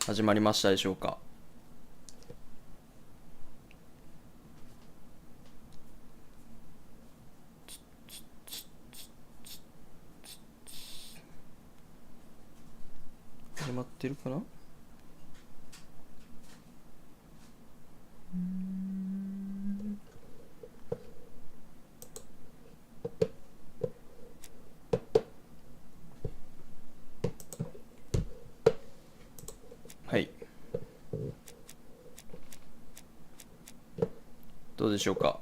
始まりましたでしょうか。始まってるかな。はい、どうでしょうか。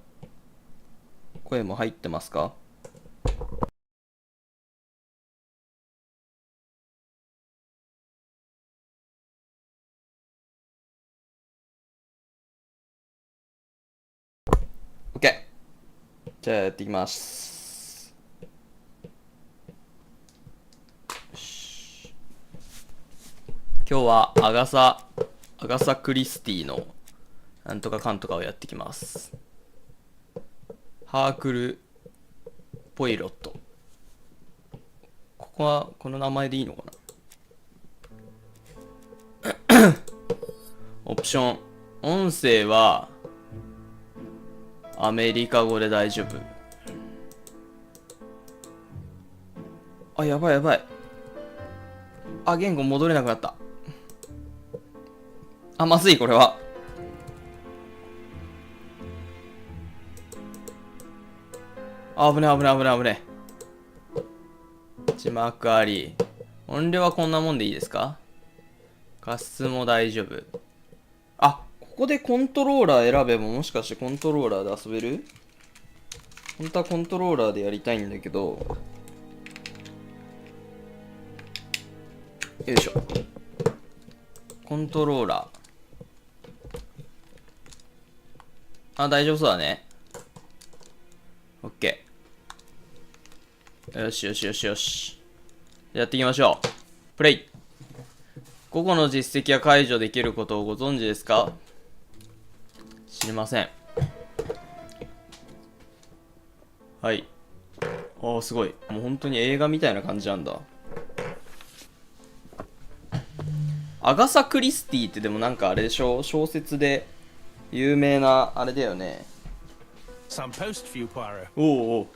声も入ってますか。OK、 じゃあやっていきます。今日はアガサ・クリスティのなんとかかんとかをやってきます。ハークル・ポイロット。ここはこの名前でいいのかな。オプション、音声はアメリカ語で大丈夫。あ、やばいやばい。あ、言語戻れなくなった。あ、まずい、これは。あ、危ね危ね危ね危ね。字幕あり。音量はこんなもんでいいですか。画質も大丈夫。あ、ここでコントローラー選べばもしかしてコントローラーで遊べる？本当はコントローラーでやりたいんだけど。よいしょ。コントローラー。あ、大丈夫そうだね。オッケー。よしよしよしよし。やっていきましょう。プレイ。午後の実績は解除できることをご存知ですか？知りません。はい。ああ、すごい。もう本当に映画みたいな感じなんだ。アガサ・クリスティってでもなんかあれでしょ？小説で有名なあれだよね。おうおう。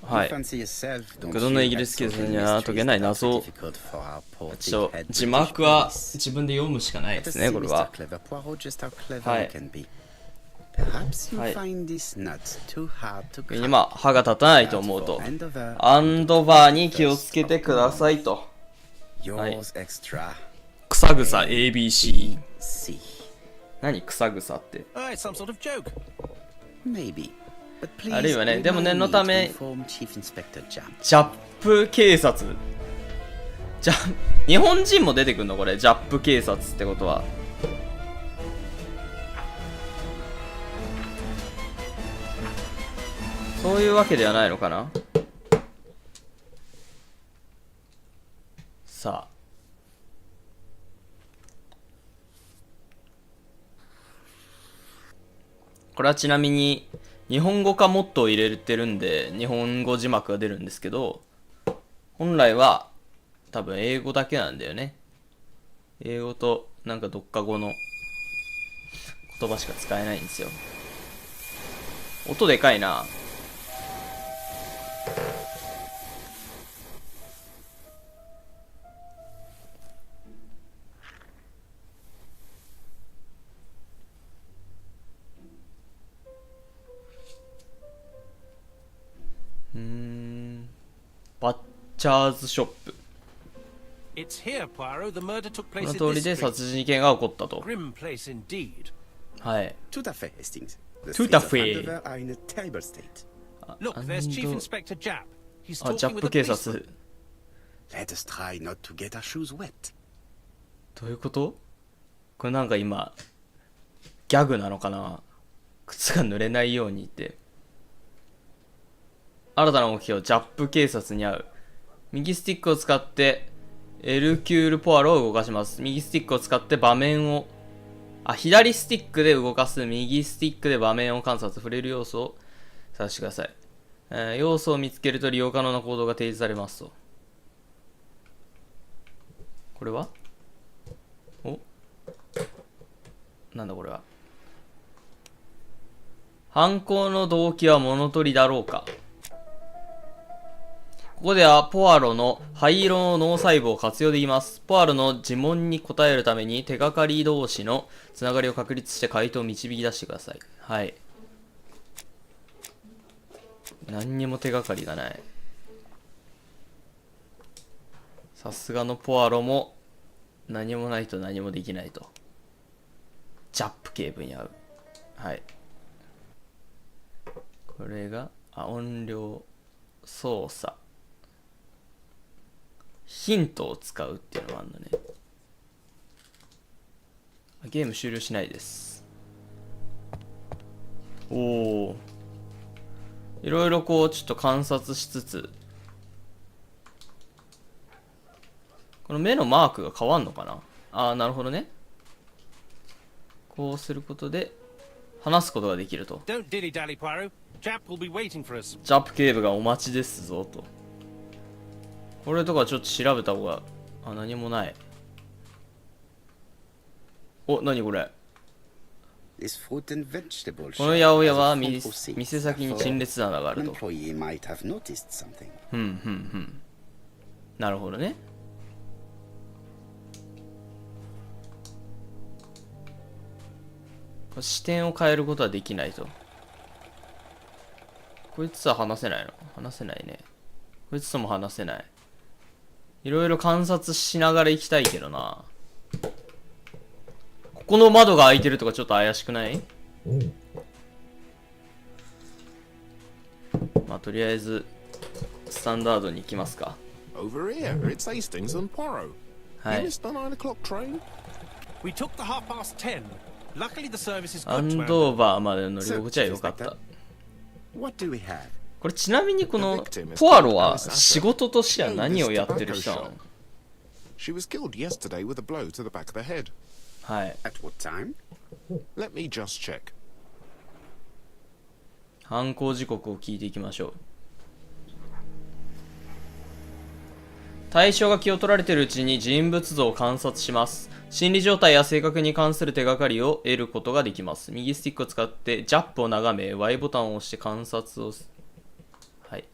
はい。グドのイギリス警察には解けない謎。字幕は自分で読むしかないですね、これは。はい。今、歯が立たないと思うと、アンドバーに気をつけてくださいと。はい。草草 ABC。何草草って。あるいはね、でも念のため、ジャップ警察。日本人も出てくるのこれ、ジャップ警察ってことは。そういうわけではないのかな。さあ。これはちなみに、日本語化モットーを入れてるんで、日本語字幕が出るんですけど、本来は多分英語だけなんだよね。英語となんかどっか語の言葉しか使えないんですよ。音でかいな。バッチャーズショップ。この通りで殺人事件が起こったと。はい。トゥタフェ。あ、ジャップ警察。どういうこと？これなんか今ギャグなのかな。靴が濡れないようにって。新たな目標、ジャップ警察に会う。右スティックを使ってエルキュールポアロを動かします。右スティックを使って場面を、左スティックで動かす。右スティックで場面を観察。触れる要素を探してください。要素を見つけると利用可能な行動が提示されますと。これはお、なんだこれは。犯行の動機は物取りだろうか。ここではポアロの灰色の脳細胞を活用できます。ポアロの呪文に答えるために手がかり同士のつながりを確立して回答を導き出してください。はい。何にも手がかりがない。さすがのポアロも何もないと何もできないと。ジャップ警部に合う。はい。これが音量操作。ヒントを使うっていうのもあるのね。ゲーム終了しないです。おお。いろいろこうちょっと観察しつつ、この目のマークが変わんのかな。ああ、なるほどね。こうすることで話すことができると。ジャップ警部がお待ちですぞと。これとかちょっと調べた方が。あ、何もない。お、何これ。この八百屋は店先に陳列棚があると。なるほどね。視点を変えることはできないと。こいつは話せないの？話せないね。こいつとも話せない。いろいろ観察しながら行きたいけどな。ここの窓が開いてるとかちょっと怪しくない？まあとりあえずスタンダードに行きますか。はい。アンドーバーまでの乗り心地は良かった。これちなみにこのポアロは仕事としては何をやってる人なの？はい。犯行時刻を聞いていきましょう。対象が気を取られているうちに人物像を観察します。心理状態や性格に関する手がかりを得ることができます。右スティックを使ってジャップを眺め Y ボタンを押して観察を。はい。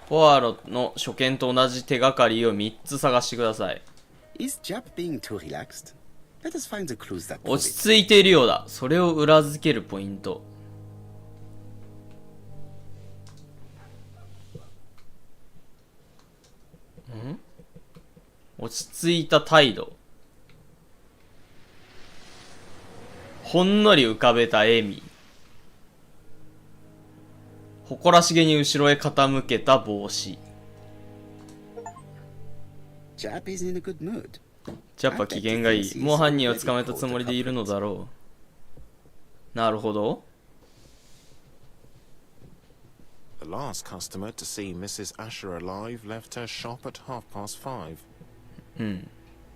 ポアロの初見と同じ手がかりを3つ探してください。落ち着いているようだ。それを裏付けるポイント。落ち着いた態度。ほんのり浮かべた笑み。誇らしげに後ろへ傾けた帽子。ジャップは機嫌がいい。もう犯人を捕まえたつもりでいるのだろう。なるほど。The last customer to see Mrs. Asher alive left her shop at 5:30.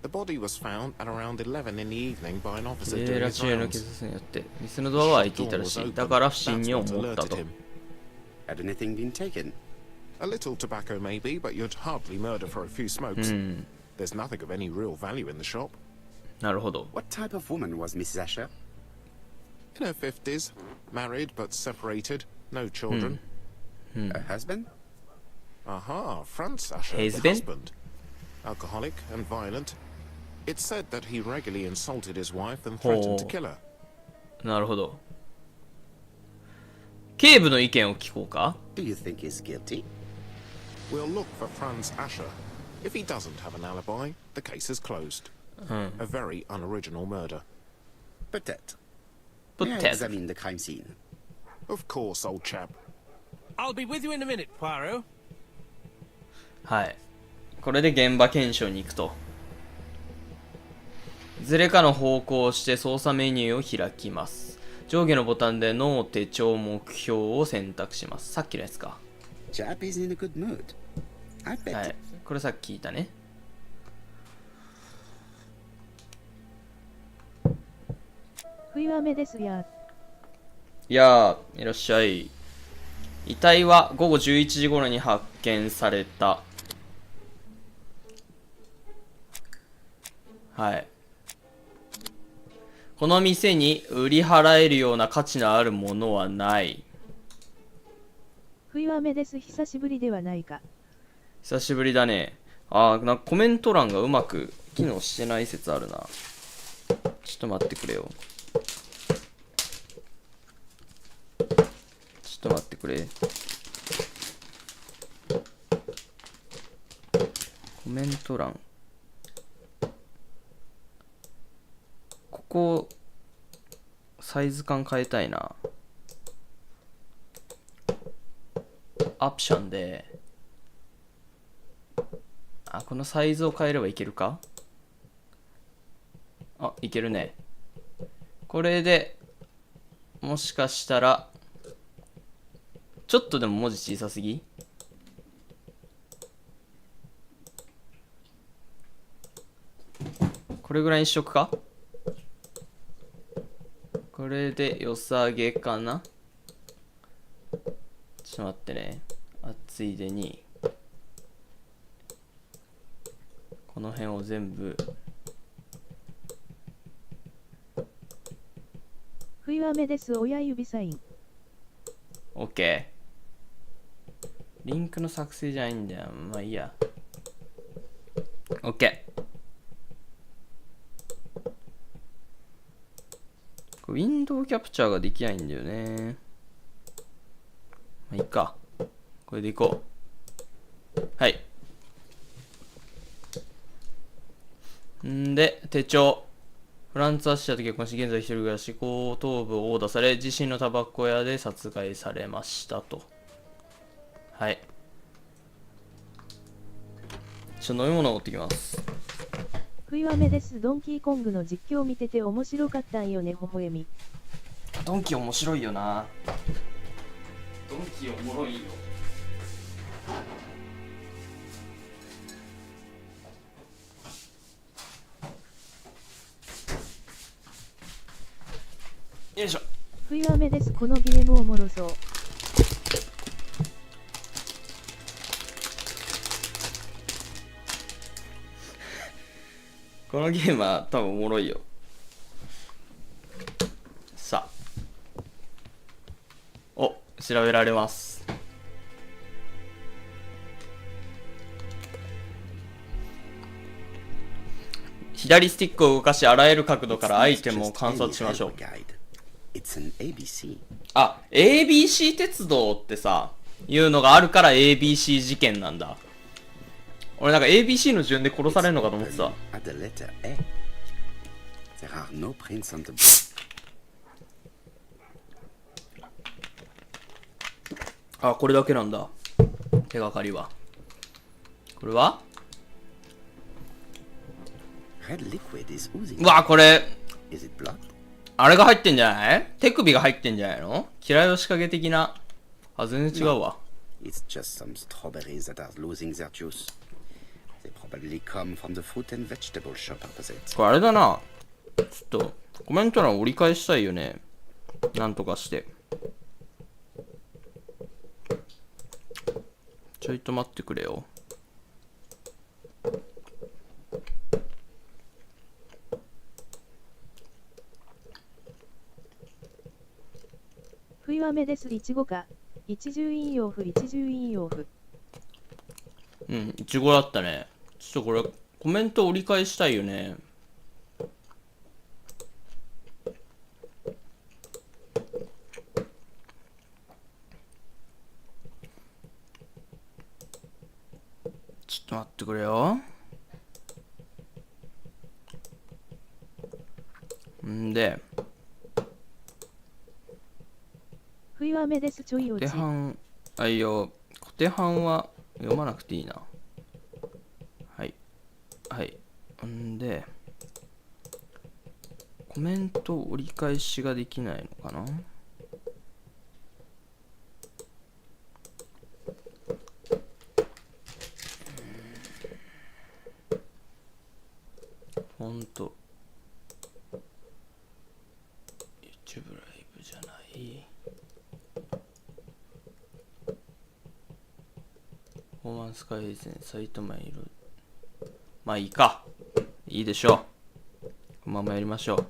The body was found at around 11 in the evening by an officer doing his rounds. 店のドアは開いていたらしい。だから不審に思ったと。Had anything been taken? A little tobacco maybe, but you'd hardly murder for a few smokes. There's nothing of any real value in the shop. なるほど。What type of woman was Mrs. Asher? In her 50s, married but separated, no children. Her husband? Aha, Franz Asher, the husband. Alcoholic and violent. It's said that he regularly insulted his wife and threatened to kill her. なるほど。警部の意見を聞こうか。Do you think he's guilty? We'll look for Franz Asher. If he doesn't have an alibi, the case is closed. A very unoriginal murder. Peut-être. May I examine the crime scene? Of course, old chap. I'll be with you in a minute, Poirot. はい。これで現場検証に行くと。いずれかの方向をして操作メニューを開きます。上下のボタンで脳手帳目標を選択します。さっきのやつか。Chap is in a good mood. I bet. はい。これさっき聞いたね。冬雨ですや。いやー、いらっしゃい。遺体は午後11時頃に発見された。はい。この店に売り払えるような価値のあるものはない。冬雨です。久しぶりではないか。久しぶりだね。あー、なんかコメント欄がうまく機能してない説あるな。ちょっと待ってくれよ。ちょっと待ってくれ。コメント欄。ここ、サイズ感変えたいな。オプションで、あ、このサイズを変えればいけるか？あ、いけるね。これで、もしかしたら、ちょっとでも文字小さすぎ？これぐらいにしとくか？これで良さげかな？ちょっと待ってね。ついでに、この辺を全部。冬雨です。親指サイン。OK。リンクの作成じゃないんだよ。まあいいや。OK。ウィンドウキャプチャーができないんだよね。まあいいか。これでいこう。はい。んで、手帳。フランツ・アッシャーと結婚し、現在一人暮らし、後頭部を殴打され、自身のタバコ屋で殺害されましたと。はい。ちょっと飲み物を持ってきます。冬雨です。ドンキーコングの実況見てて面白かったんよね、微笑み。ドンキ面白いよな。ドンキおもろいよ。よいしょ。冬雨です。このゲームおもろそう。このゲームは多分おもろいよ。さあ。お、調べられます。左スティックを動かし、あらゆる角度からアイテムを観察しましょう。あ、ABC 鉄道ってさ、いうのがあるから ABC 事件なんだ。俺なんか ABC の順で殺されるのかと思ってた。あ、これだけなんだ。手がかりは。これは？うわ、これ、あれが入ってんじゃない？手首が入ってんじゃないの？嫌いの仕掛け的な。あ、全然違うわ。これあれだな。ちょっと、コメント欄折り返したいよね。なんとかして。ちょいと待ってくれよ。冬雨です。いちごか。一重引用符、一重引用符。うん、いちごだったね。ちょっとこれ、コメント折り返したいよね。ちょっと待ってくれよ。んで、冬雨です。ちょい落ち。小手半、あいよ、小手半は読まなくていいな。はい。はい。んで、コメント折り返しができないのかな？フォント。フォーマンス改善、サイト前色。まあいいか。いいでしょう。このままやりましょう。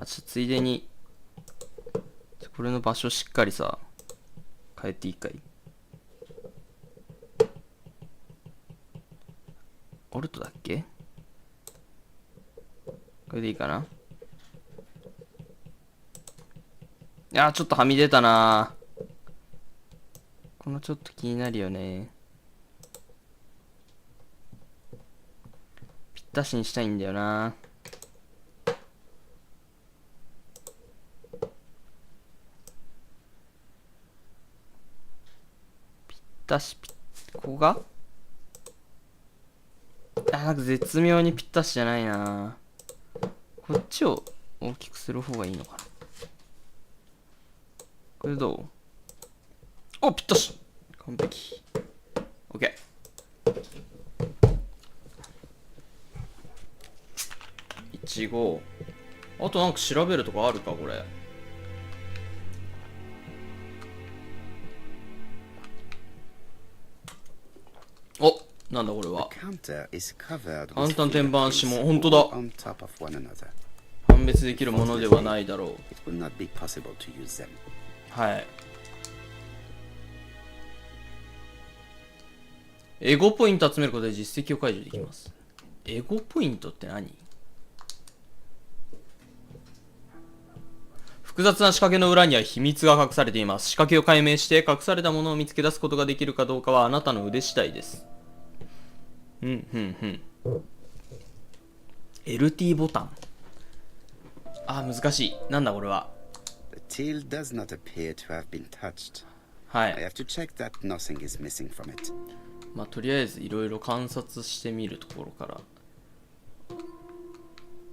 ついでに、これの場所しっかりさ、変えていいかい？オルトだっけ？これでいいかな？いやー、ちょっとはみ出たなー。このちょっと気になるよね。ぴったしにしたいんだよな。ここがなんか絶妙にぴったしじゃないな。こっちを大きくする方がいいのかな。これどう？お、ぴったし。完璧。OK。15。あとなんか調べるとかあるかこれ。お、なんだこれは。簡単天板指紋、本当だ。判別できるものではないだろう。はい。エゴポイント集めることで実績を解除できます。エゴポイントって何？複雑な仕掛けの裏には秘密が隠されています。仕掛けを解明して隠されたものを見つけ出すことができるかどうかはあなたの腕次第です。LT ボタン。あ、難しい。なんだこれは。はい。まあ、とりあえずいろいろ観察してみるところから。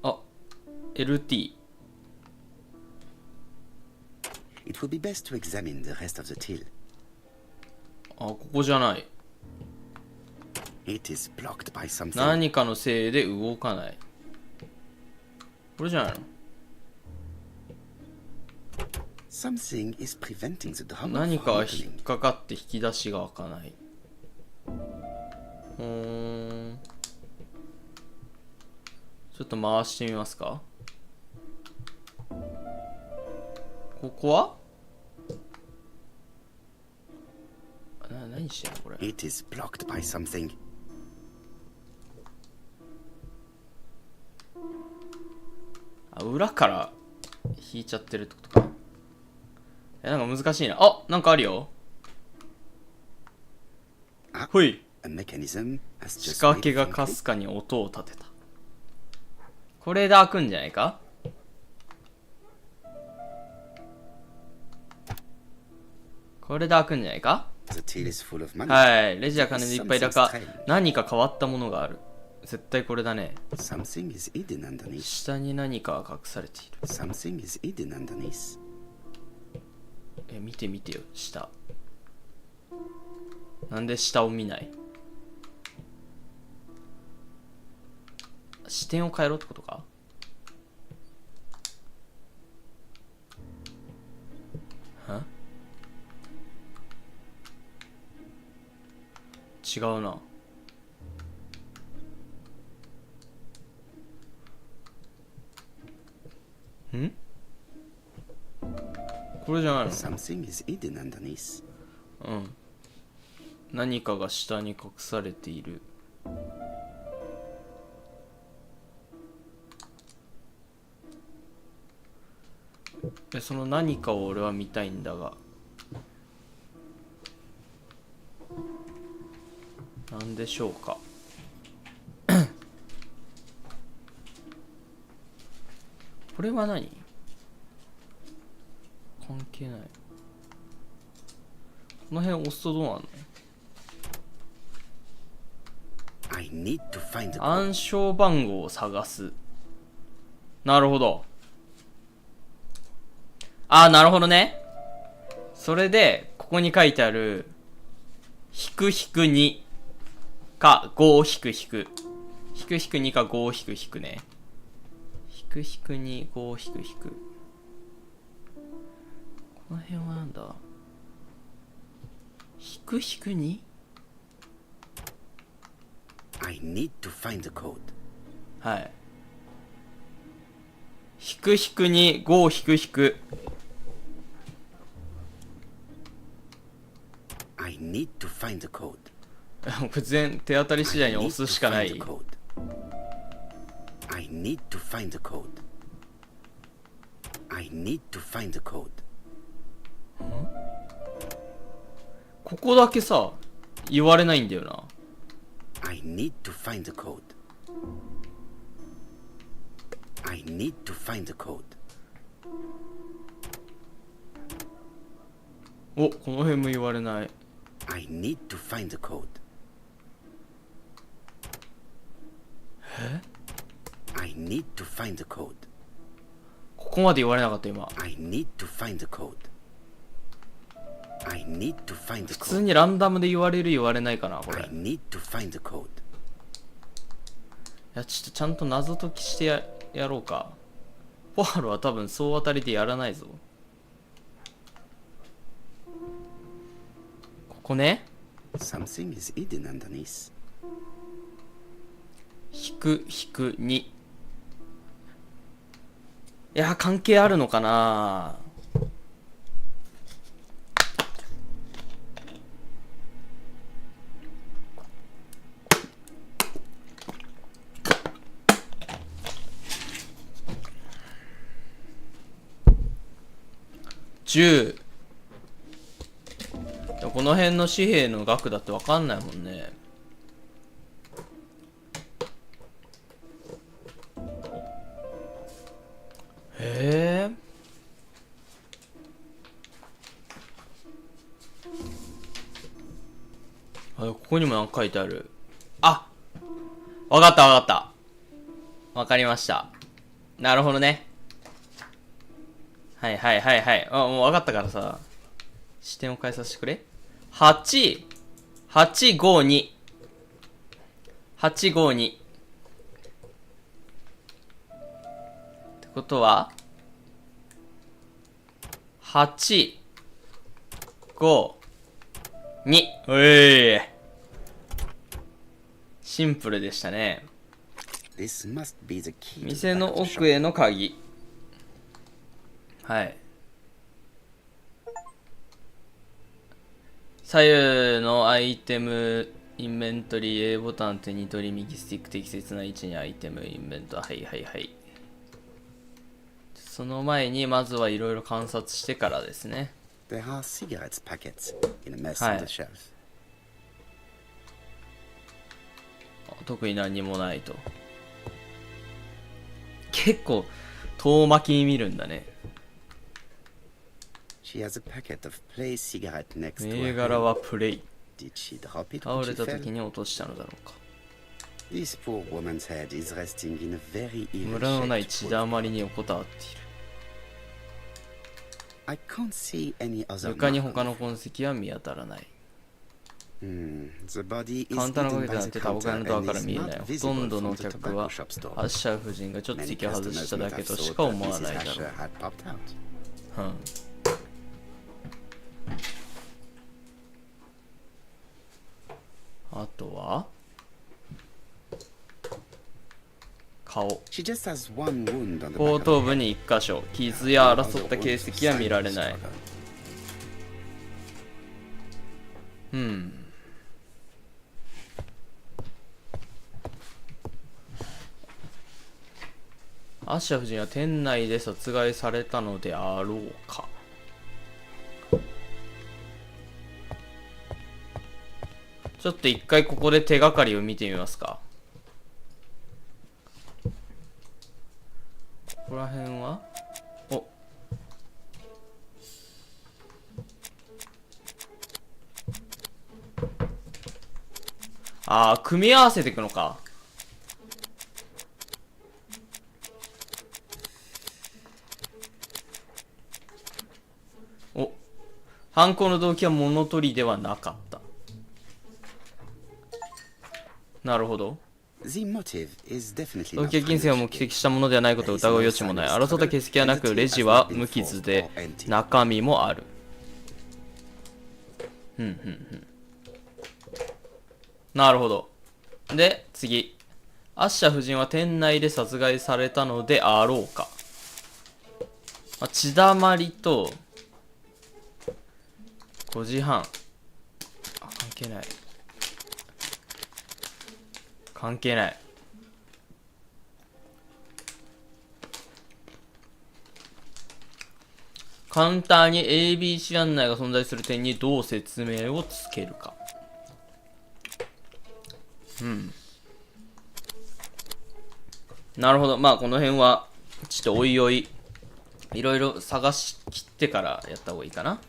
あ、LT。あ、ここじゃない。何かのせいで動かない。これじゃないの？何かが引っかかって引き出しが開かない。ちょっと回してみますか。ここは何してんのこれ。あ、裏から引いちゃってるってことか。なんか難しいな。あ、なんかあるよ。ほい。仕掛けがかすかに音を立てた。これで開くんじゃないか？これで開くんじゃないか？はい。レジは金でいっぱいだか、何か変わったものがある。絶対これだね。下に何かが隠されている。見てみてよ、下。なんで下を見ない？視点を変えろってことか？違うな。これじゃないの？うん。何かが下に隠されている。その何かを俺は見たいんだが。なんでしょうか。これは何？関係ない。この辺押すとどうなの？暗証番号を探す。なるほど。ああ、なるほどね。それで、ここに書いてある、引く引く2か5引く引く。引く引く2か5引く引くね。引く引く2、5引く引く。この辺はなんだ？引く引く 2？ I need to find the code. はい。引く引くに5引く引く。I need to find the code. 全手当たり次第に押すしかない。I need to find the code. I need to find the code. ここだけさ、言われないんだよな。I need to find the code. I need to find the code. お、この辺も言われない。I need to find the code. え？ I need to find the code. ここまで言われなかった今。I need to find the code. I need to find the 普 code. 通にランダムで言われる言われないかなこれ。I need to find the code. いやちょっとちゃんと謎解きしてやろうか。ポアロは多分総当たりでやらないぞ。ここね。Something is hidden underneath. 引く引く2。いや関係あるのかな。10。この辺の紙幣の額だって分かんないもんね。へえ。ここにも何か書いてある。あ、分かった分かった。分かりました。なるほどね。はいはいはいはい。あ、もう分かったからさ。視点を変えさせてくれ。8、852。852。ってことは、8、5、2。シンプルでしたね。This must be the key to the 店の back of the 奥への鍵。はい。左右のアイテム、インベントリー、A ボタン手に取り、右スティック適切な位置にアイテム、インベント、はいはいはい。その前にまずはいろいろ観察してからですね。There are cigarettes packets in a mess on the shelf. 特に何もないと。結構遠巻きに見るんだね。She has a packet of play cigarette next to 銘 her 柄 head. はプレイ。 Did she drop it 倒 when れ she た fell? 時に落としたのだろうか。This poor woman's head is resting in a very ム evil ラのない shaped 血だ wood. まりに横たわっている。I can't see any other 床に mark 他 on の the 痕跡は見当たらない。 The body カウ is ンターの hidden 影と by なっ the てタバコ屋の counter ドア and から is 見えない。 not ほと visible んどの from the 客は tobacco shop アッ store. シャー夫人がちょっと Many 席を外 customers した might だけ have とし thought か that 思わ Mrs. ないだろ Asher う。 had popped out. うん。あとは顔。 She just has one wound on the 後 back of 頭 the 部 head. に1箇所。傷や No 争 other った wounds 形 or 跡は見 signs ら of れない。 struggle. うん。アッシャー夫人は店内で殺害されたのであろうか。ちょっと一回ここで手がかりを見てみますか。ここら辺はお、あー、組み合わせていくのか。お、犯行の動機は物取りではなかった。なるほど。 The motive is definitely 動 not 機や金銭を目 financial. 的したものではないことを疑う余地もない。争った形跡はなく、レジは無傷で、中身もある。なるほど。で、次。アッシャ夫人は店内で殺害されたのであろうか。血だまりと、5時半。関係ない。関係ない。カウンターに ABC 案内が存在する点にどう説明をつけるか。なるほど。まあこの辺はちょっとおいおいいろいろ探し切ってからやった方がいいかな。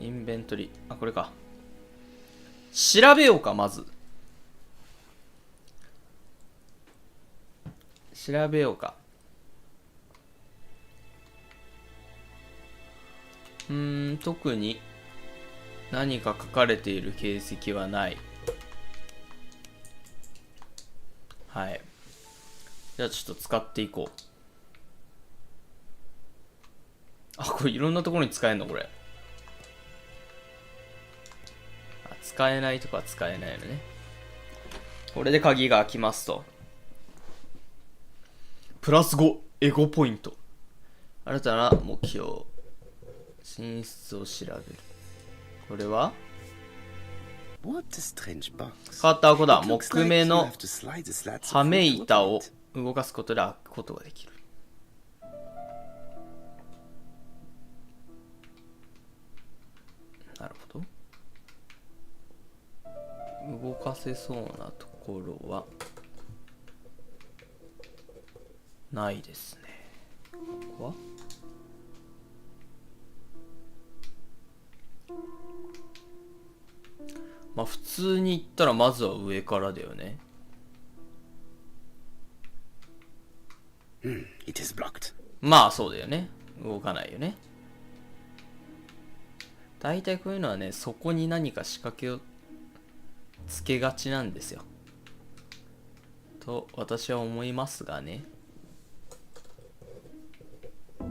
インベントリー、これか。調べようか。まず調べようか。特に何か書かれている形跡はない。はい。じゃあちょっと使っていこう。これいろんなところに使えんのこれ。使えないとかは使えないのね。これで鍵が開きますと。プラス5エゴポイント。新たな目標。寝室を調べる。これはカーター5だ。木目のはめ板を動かすことで開くことができる。なるほど。動かせそうなところはないですね。ここはまあ普通に言ったらまずは上からだよね。まあそうだよね。動かないよね。大体こういうのはね、そこに何か仕掛けをつけがちなんですよ。と私は思いますがね。こ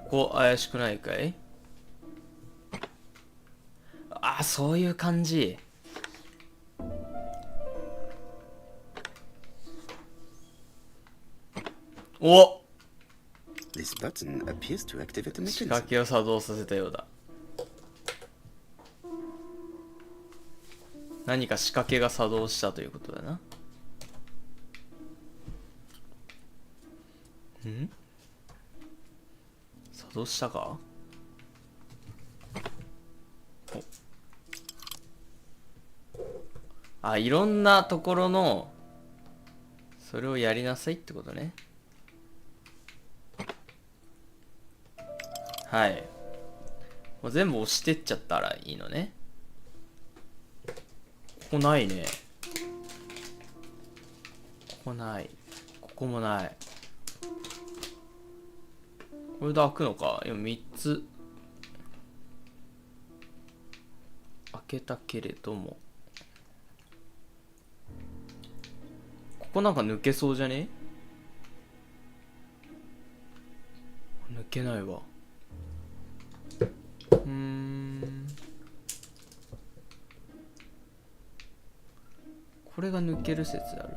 こ怪しくないかい？そういう感じ。お！仕掛けを作動させたようだ。何か仕掛けが作動したということだな。作動したか？いろんなところのそれをやりなさいってことね。はい。もう全部押してっちゃったらいいのね。ここないね。ここない。ここもない。これで開くのか。今3つ開けたけれども、ここなんか抜けそうじゃね？抜けないわ。これが抜ける説ある。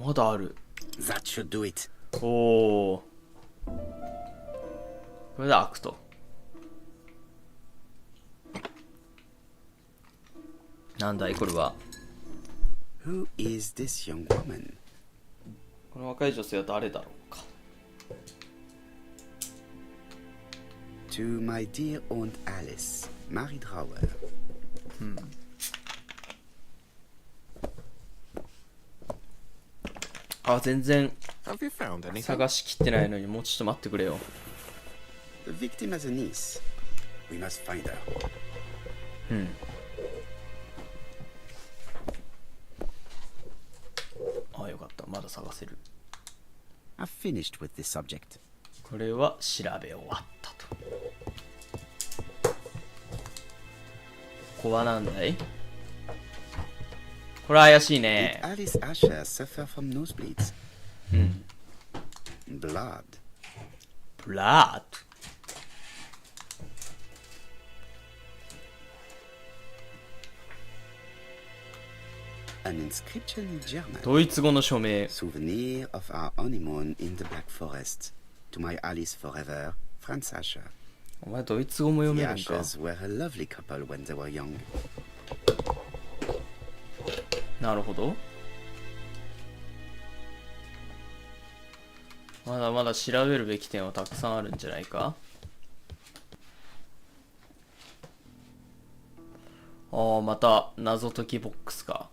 まだある。おお。これで開くと。なんだいこれは。Who is this young woman? この若い女性は誰だろうか。To my dear Aunt Alice, Marie Drauer. 全然 Have you found anything? 探しきってないのにもうちょっと待ってくれよ。The victim has a niece. We must find her. よかった。まだ探せる。I've finished with this subject. これは調べ終わったと。ここはなんだい？これ怪しいね。 Did Alice Asher suffer from nosebleeds? Blood. Blood? An inscription in German. ドイツ語の署名。 Souvenir of our honeymoon in the Black Forest. To my Alice forever, Franz Ascher. お前ドイツ語も読 The めるんか。 Aschers were a lovely couple when they were young. なるほど。まだまだ調べるべき点はたくさんあるんじゃないか。ああ、また謎解きボックスか。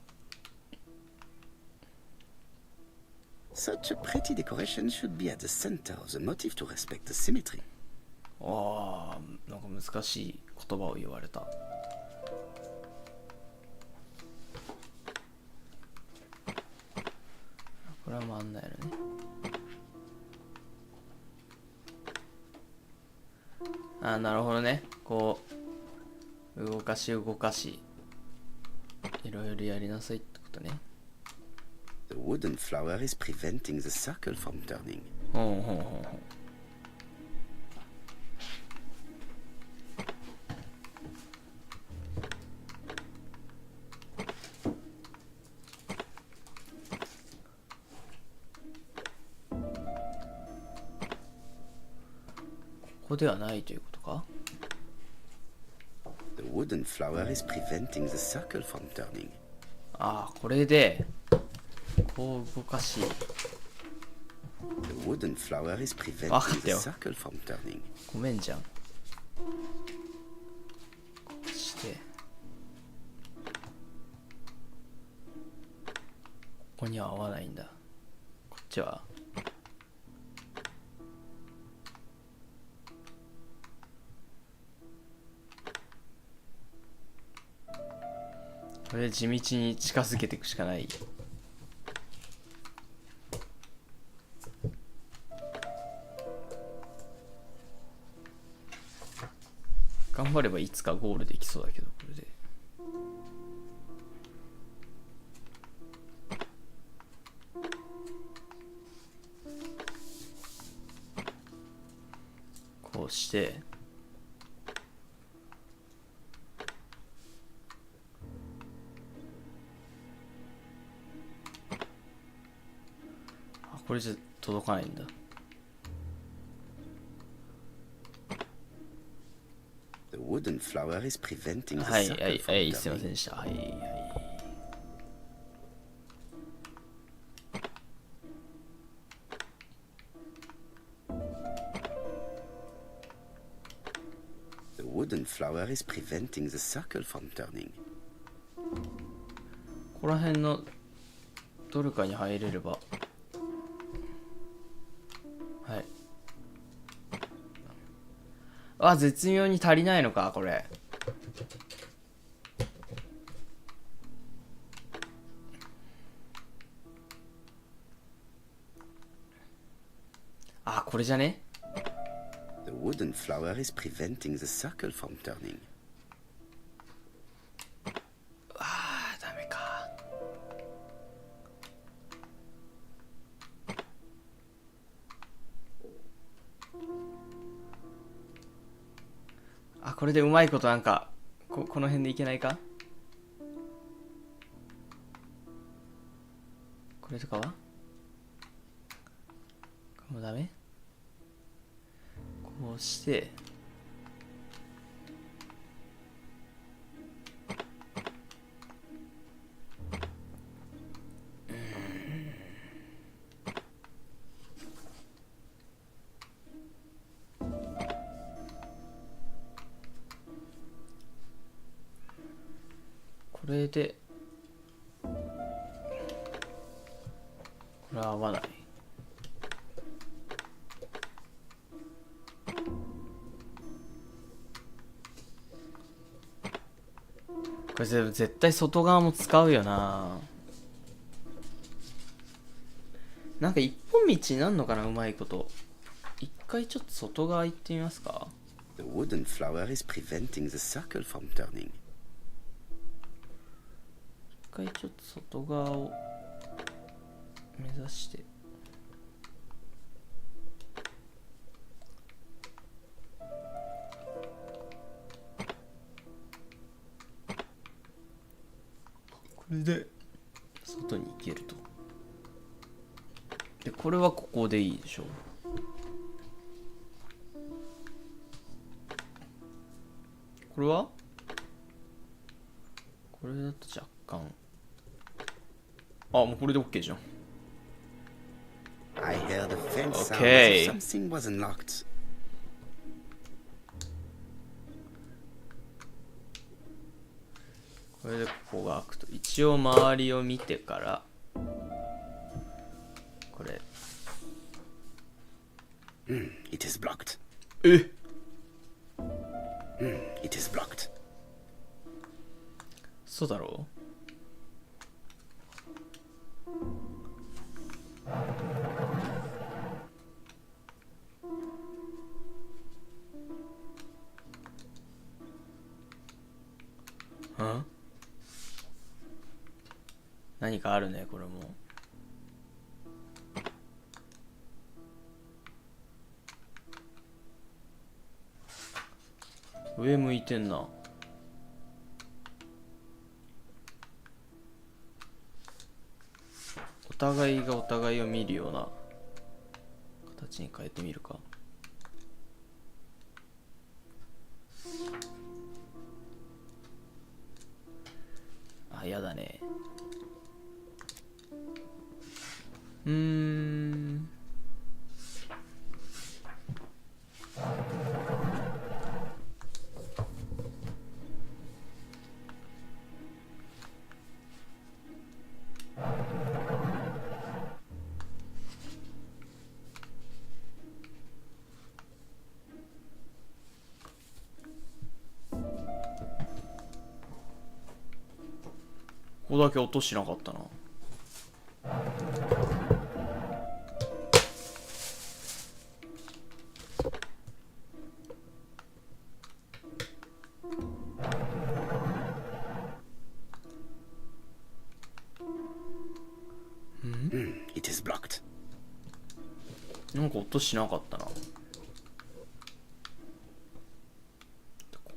Such a pretty decoration should be at the center of the motif to respect the symmetry. ああ、なんか難しい言葉を言われた。これは回んないのね。ああ、なるほどね。こう動かしいろいろやりなさいってことね。The wooden flower is preventing the circle from turning. ほんほんほんほん。ここではないということか。 The wooden flower is preventing the circle from turning. ああ、これでこう動かし The wooden flower is preventing わかった the よ。 circle from turning. ごめんじゃん。こうしてここには合わないんだ。こっちはこれで地道に近づけていくしかない。頑張ればいつかゴールできそうだけど、これでこうしてこれじゃ届かないんだ。 The wooden flower is preventing the はいは circle い from はい、すいません turning. でした。はいはい。 The wooden flower is preventing the circle from turning. ここら辺のどれかに入れれば、はい。あ、絶妙に足りないのかこれ。あ、これじゃね。 The wooden flower is preventing the circle from turning. あ、ダメか。あ、これでうまいことなんかこの辺でいけないか。これとかはこれもダメ。こうしてこれでこれは合わない。これ絶対外側も使うよな。なんか一本道になんのかな、うまいこと。一回ちょっと外側行ってみますか。 The wooden flower is preventing the circle from turning. 一回ちょっと外側を目指して。これで外に行けると。でこれはここでいいでしょ。これはこれだと若干、あ、もうこれで OK じゃん。 I heard a faint sound Okay. as if something was unlocked. これでここが開くと、一応周りを見てからこれ、 It is blocked. え、 It is blocked. そうだろう。ん？何かあるね、これも。上向いてんな。お互いがお互いを見るような形に変えてみるか。あ、やだね。ここだけ音しなかったな。It is blocked. なんか音しなかったな。こ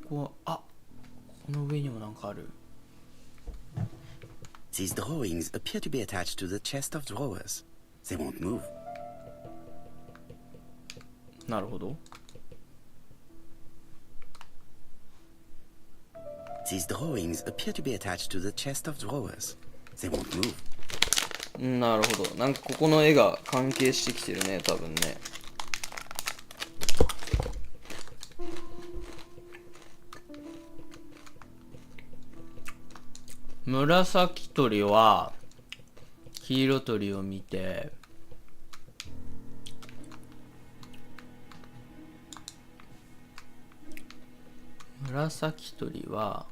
こは、あ、この上にもなんかある。These drawings appear to be attached to the chest of drawers. They won't move. なるほど。These drawings appear to be attached to the chest of drawers. They won't move. なるほど。なんかここの絵が関係してきてるね、多分ね。紫鳥は黄色鳥を見て、紫鳥は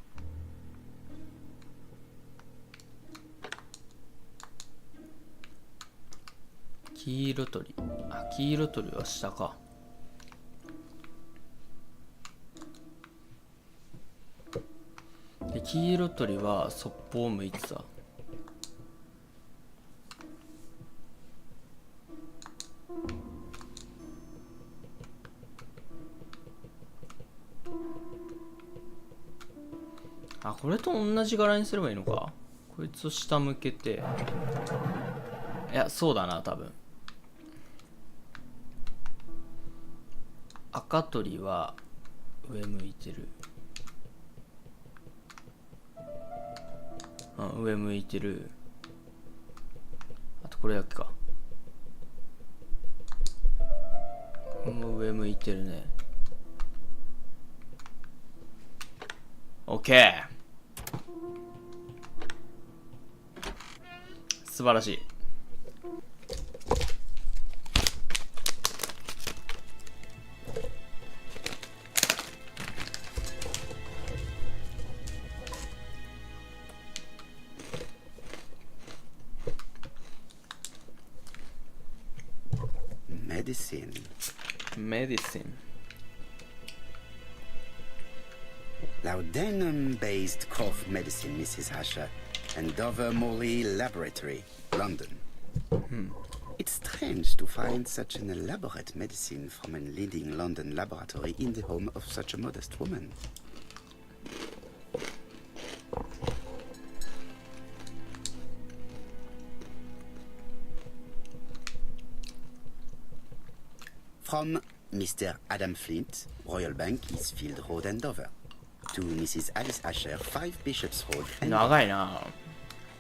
黄色鳥、あ、黄色鳥は下か。で黄色鳥はそっぽを向いてた。あ、これと同じ柄にすればいいのか。こいつを下向けて、いや、そうだな、多分。赤鳥は上向いてる。うん、上向いてる。あとこれだけか。これも上向いてるね。OK。素晴らしい。Medicine. Laudanum-based cough medicine, Mrs. Asher, and Dover Morley Laboratory, London. It's strange to find such an elaborate medicine from a leading London laboratory in the home of such a modest woman. From Mr. Adam Flint, Royal Bank, Eastfield Road and Dover. To Mrs. Alice Asher, 5 Bishops Road and 長いな。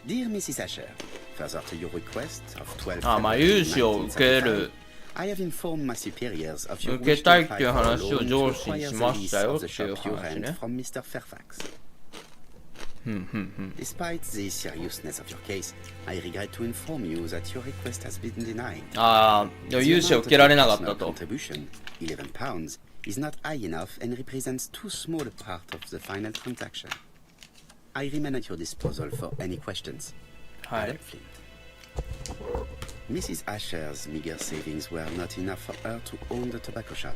Dear Mrs. Asher, further to your request of 12あ、まあ融資を受ける。I have informed my superiors of your 受 wish けたい to っていう apply for a 話を loan 上 to 司に acquire し the ました lease よ of っ the ていう shop you 話 rent ね。 from Mr. Fairfax. Despite the seriousness of your case, I regret to inform you that your request has been denied. ああ、でも The 融資を amount 受 of けられ your なかった personal と。 contribution, £11, is not high enough and represents too small a part of the final transaction. I remain at your disposal for any questions. は Adam い。 Flint. Mrs. Asher's meager savings were not enough for her to own the tobacco shop,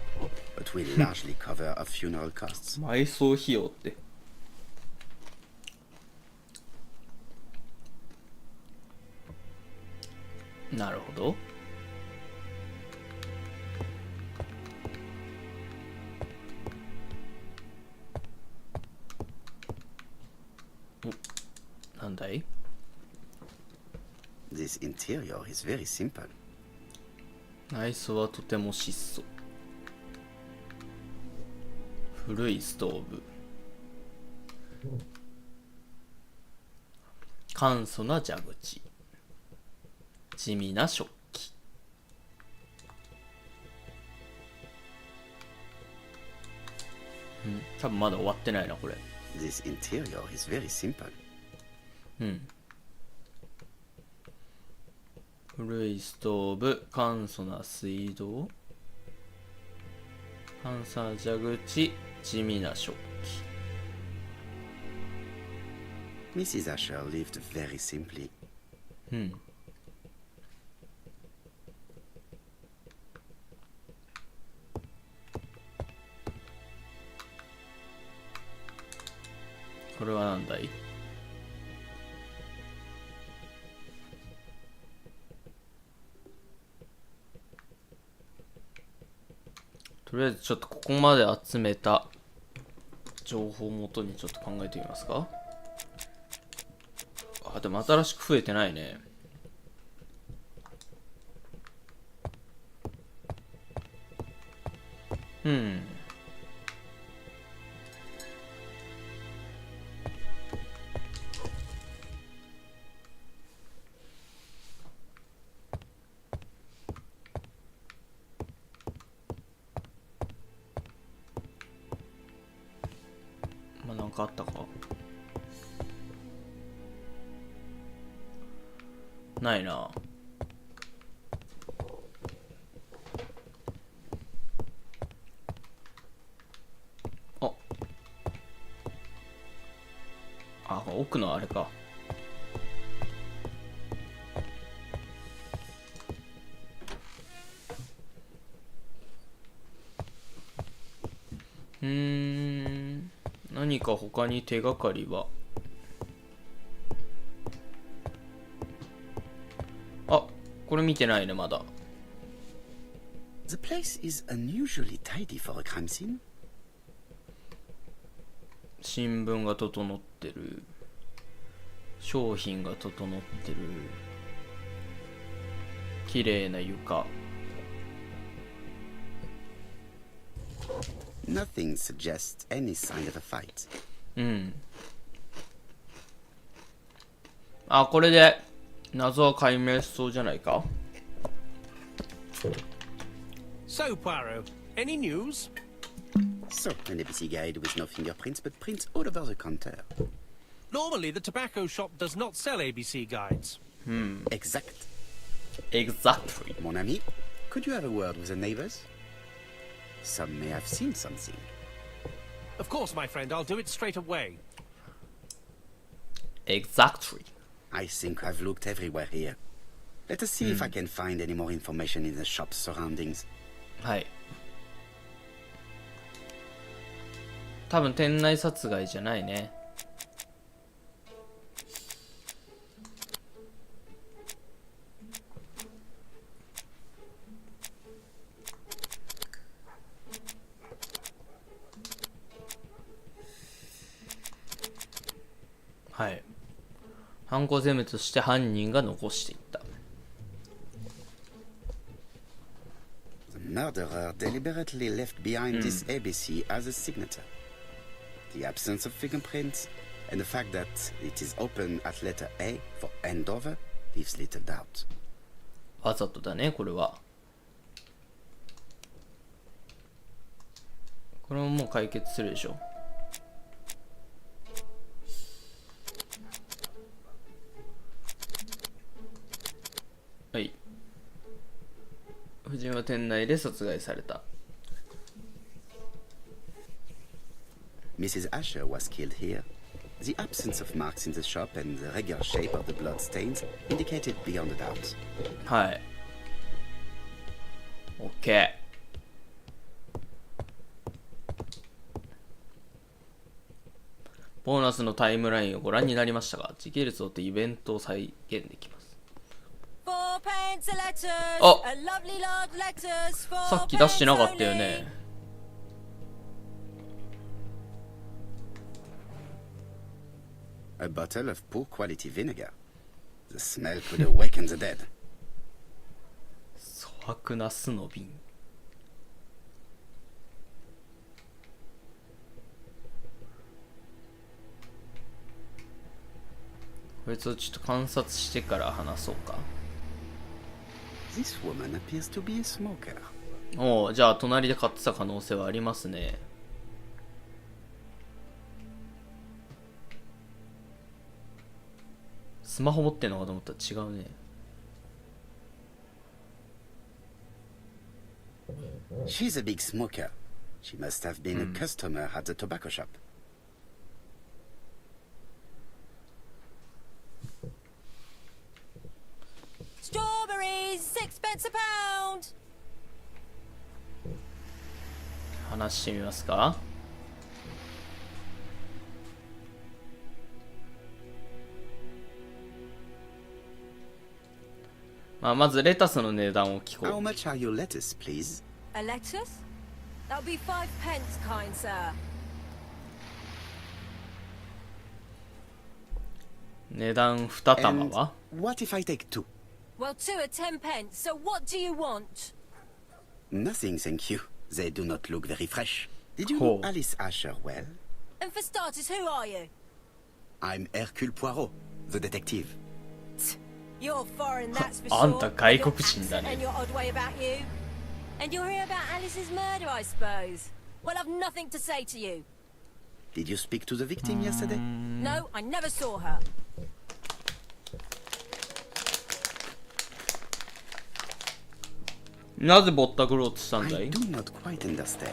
but will largely cover her funeral costs. 埋葬費用って。なるほど。お、なんだい？ This interior is very simple. 内装はとても質素。古いストーブ。簡素な蛇口。地味な食器。多分まだ終わってないなこれ。 This interior is very simple. 古いストーブ、簡素な水道、簡素な蛇口、地味な食器。 Mrs. Asher lived very simply. これは何だい？とりあえずちょっとここまで集めた情報をもとにちょっと考えてみますか。あ、でも新しく増えてないね。まあなんかあったか？ないな。あ、奥のあれか。何か他に手がかりは。あ、これ見てないねまだ。 The place is unusually tidy for a crime scene. 新聞が整ってる。商品が整ってる。綺麗な床。Nothing suggests any sign of a fight. あ、これで謎は解明しそうじゃないか。 So, Poirot, any news? So, an ABC guide with no fingerprints but prints all over the counter. Normally, the tobacco shop does not sell ABC guides. Exact. Exactly. Mon ami, could you have a word with the neighbors? Some may have seen something. Of course, my friend, I'll do it straight away. Exactly. I think I've looked everywhere here. Let us see if I can find any more information in the shop's surroundings. はい。多分店内殺害じゃないね。はい。犯行全部として犯人が残していった。The murderer deliberately left behind this ABC as a signature. The absence of fingerprints and the fact that it is open at letter A for Andover leaves little doubt. わざとだね、これは。これももう解決するでしょ。はい。夫人は店内で殺害された。Mrs. Asher was killed here. The absence of marks in the shop and the regular shape of the blood stains indicated beyond a doubt. はい。OK。ボーナスのタイムラインをご覧になりましたが、時系列を追ってイベントを再現できます。あ、さっき出してなかったよね。A bottle of poor quality vinegar. The smell could awaken the dead. 粗悪な酢の瓶。こいつをちょっと観察してから話そうか。This woman appears to be a smoker. おお、じゃあ隣で買ってた可能性はありますね。スマホ持ってんのかと思ったら違うね。She's a big smoker. She must have been a customer at the tobacco shop. Strawberries, 6p a pound. 話してみますか。まずレタスの値段を聞こ How う。 much are your lettuce, please? A lettuce? That'll be 5p, kind sir. 値段2玉 And は what if I take two? Well, 2 are 10p, so what do you want? Nothing, thank you. They do not look very fresh. Did you Oh. know Alice Asher well? And for starters, who are you? I'm Hercule Poirot, the detective. You're foreign, that's for あん sure. た外国人だ And ね。 your odd way about you. And you're here about Alice's murder, I suppose. Well, I've nothing to say to you. Did you speak to the victim yesterday? No, I never saw her. なぜぼったくろうとしたんだ I い？ do not quite understand.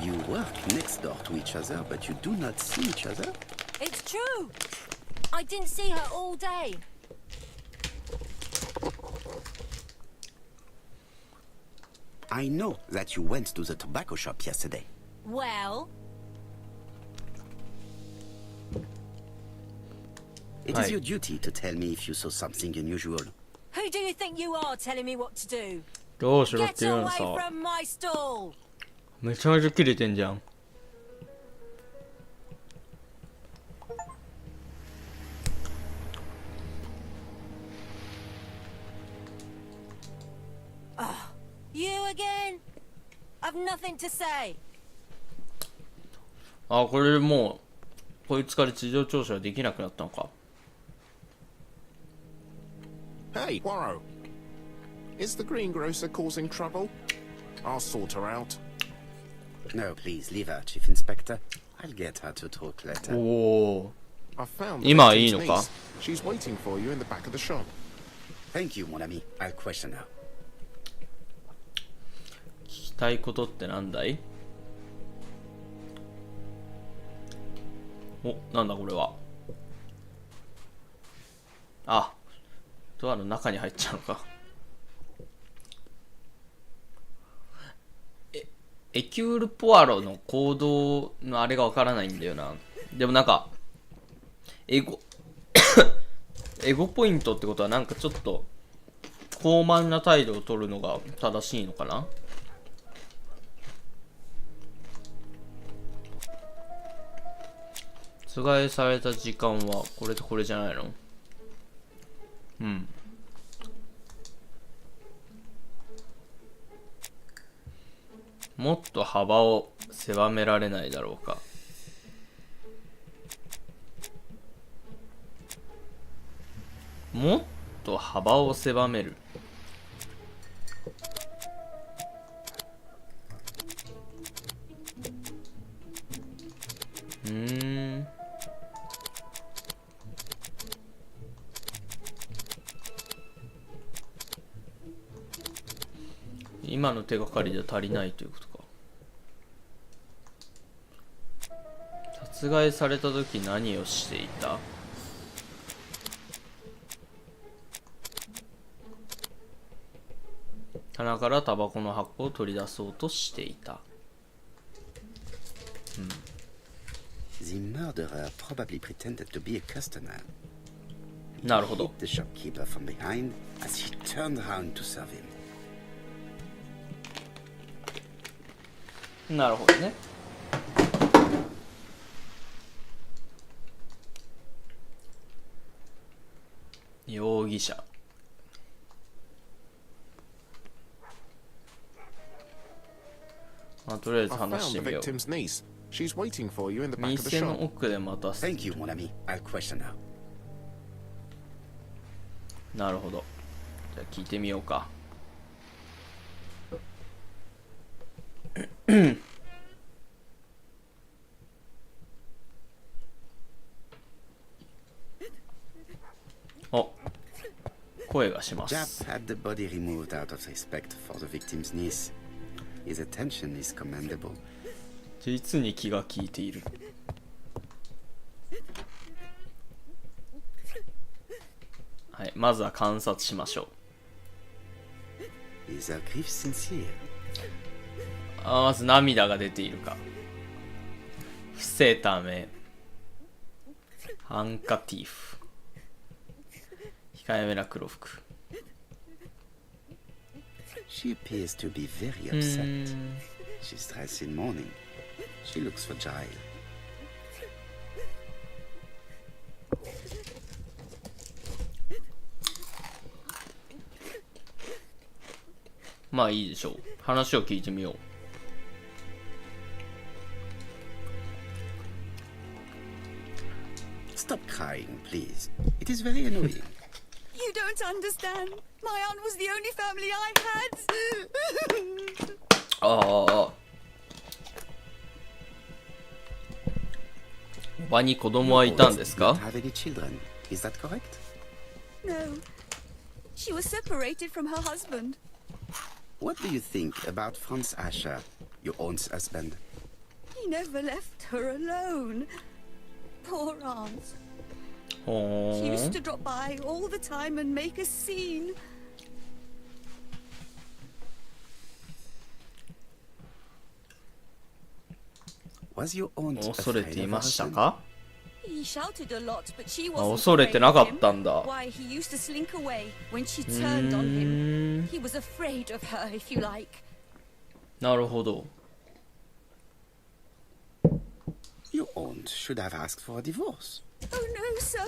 You work next door to each other, but you do not see each other? It's true. I didn't see her all day. I know that you went to the tobacco shop yesterday. Well, It Hi. is your duty to tell me if you saw something unusual. who do you think you are telling me what to do? どうしろっ Get ていうの away さ。 from my stall. めちゃめちゃ切れてんじゃん。You again? I've nothing to say. あ、これでもうこいつから事情聴取はできなくなったのか。 Hey, Poirot. Is the greengrocer causing trouble? I'll sort her out. No, please, leave her, Chief Inspector. I'll get her to talk later. おお。 I found the 今いい victim's のか？ niece. She's waiting for you in the back of the shop. Thank you, mon ami. I'll question her. 聞きたいことってなんだい？お、なんだこれは。あ、ドアの中に入っちゃうのか。エキュール・ポアロの行動のあれがわからないんだよな。でもなんか、エゴポイントってことはなんかちょっと高慢な態度を取るのが正しいのかな。殺害された時間はこれとこれじゃないの？うん。もっと幅を狭められないだろうか。もっと幅を狭める。今の手がかりでは足りないということか。殺害された時何をしていた？棚からタバコの箱を取り出そうとしていた。The murderer probably pretended to be a customer. なるほど。 Hit the shopkeeper from behind as he turned around to serve him. なるほどね。容疑者。まあ、とりあえず I 話し found て the みよ victim's niece. She's waiting for you in the う。 back of the 店の shop. 奥で待たせ Thank you, mon ami. I'll question her. なるほど。じゃあ聞いてみようか。お、声がしま Jap す。 had the body removed out of respect for the victim's niece. His attention is commendable. 実に気が利いている。はい、まずは観察しましょう。 Is her grief sincere? まず涙が出ているか。伏せた目。ハンカティーフ。控えめな黒服。 She appears to be very upset. She's dressed in mourning. She looks fragile. まあいいでしょう。話を聞いてみよう。Stop crying, please. It is very annoying. You don't understand. My aunt was the only family I had. ああ。おばに子供はいたんですか？ Don't have any children. Is that correct? No. She was separated from her husband. What do you think about Franz Asher, your aunt's husband? He never left her alone. Poor aunt. ほ She ー used ん。 to drop by all the time and make a scene. Was your aunt 恐れ afraid てい of her ました husband? か？ He shouted a lot, but she あ、 wasn't 恐れて afraid なか of っ him. たんだ。 Why, he used to slink away when she turned on him. ん。 He was afraid of her, if you like. なるほど。 Your aunt should have asked for a divorce. Oh no, sir.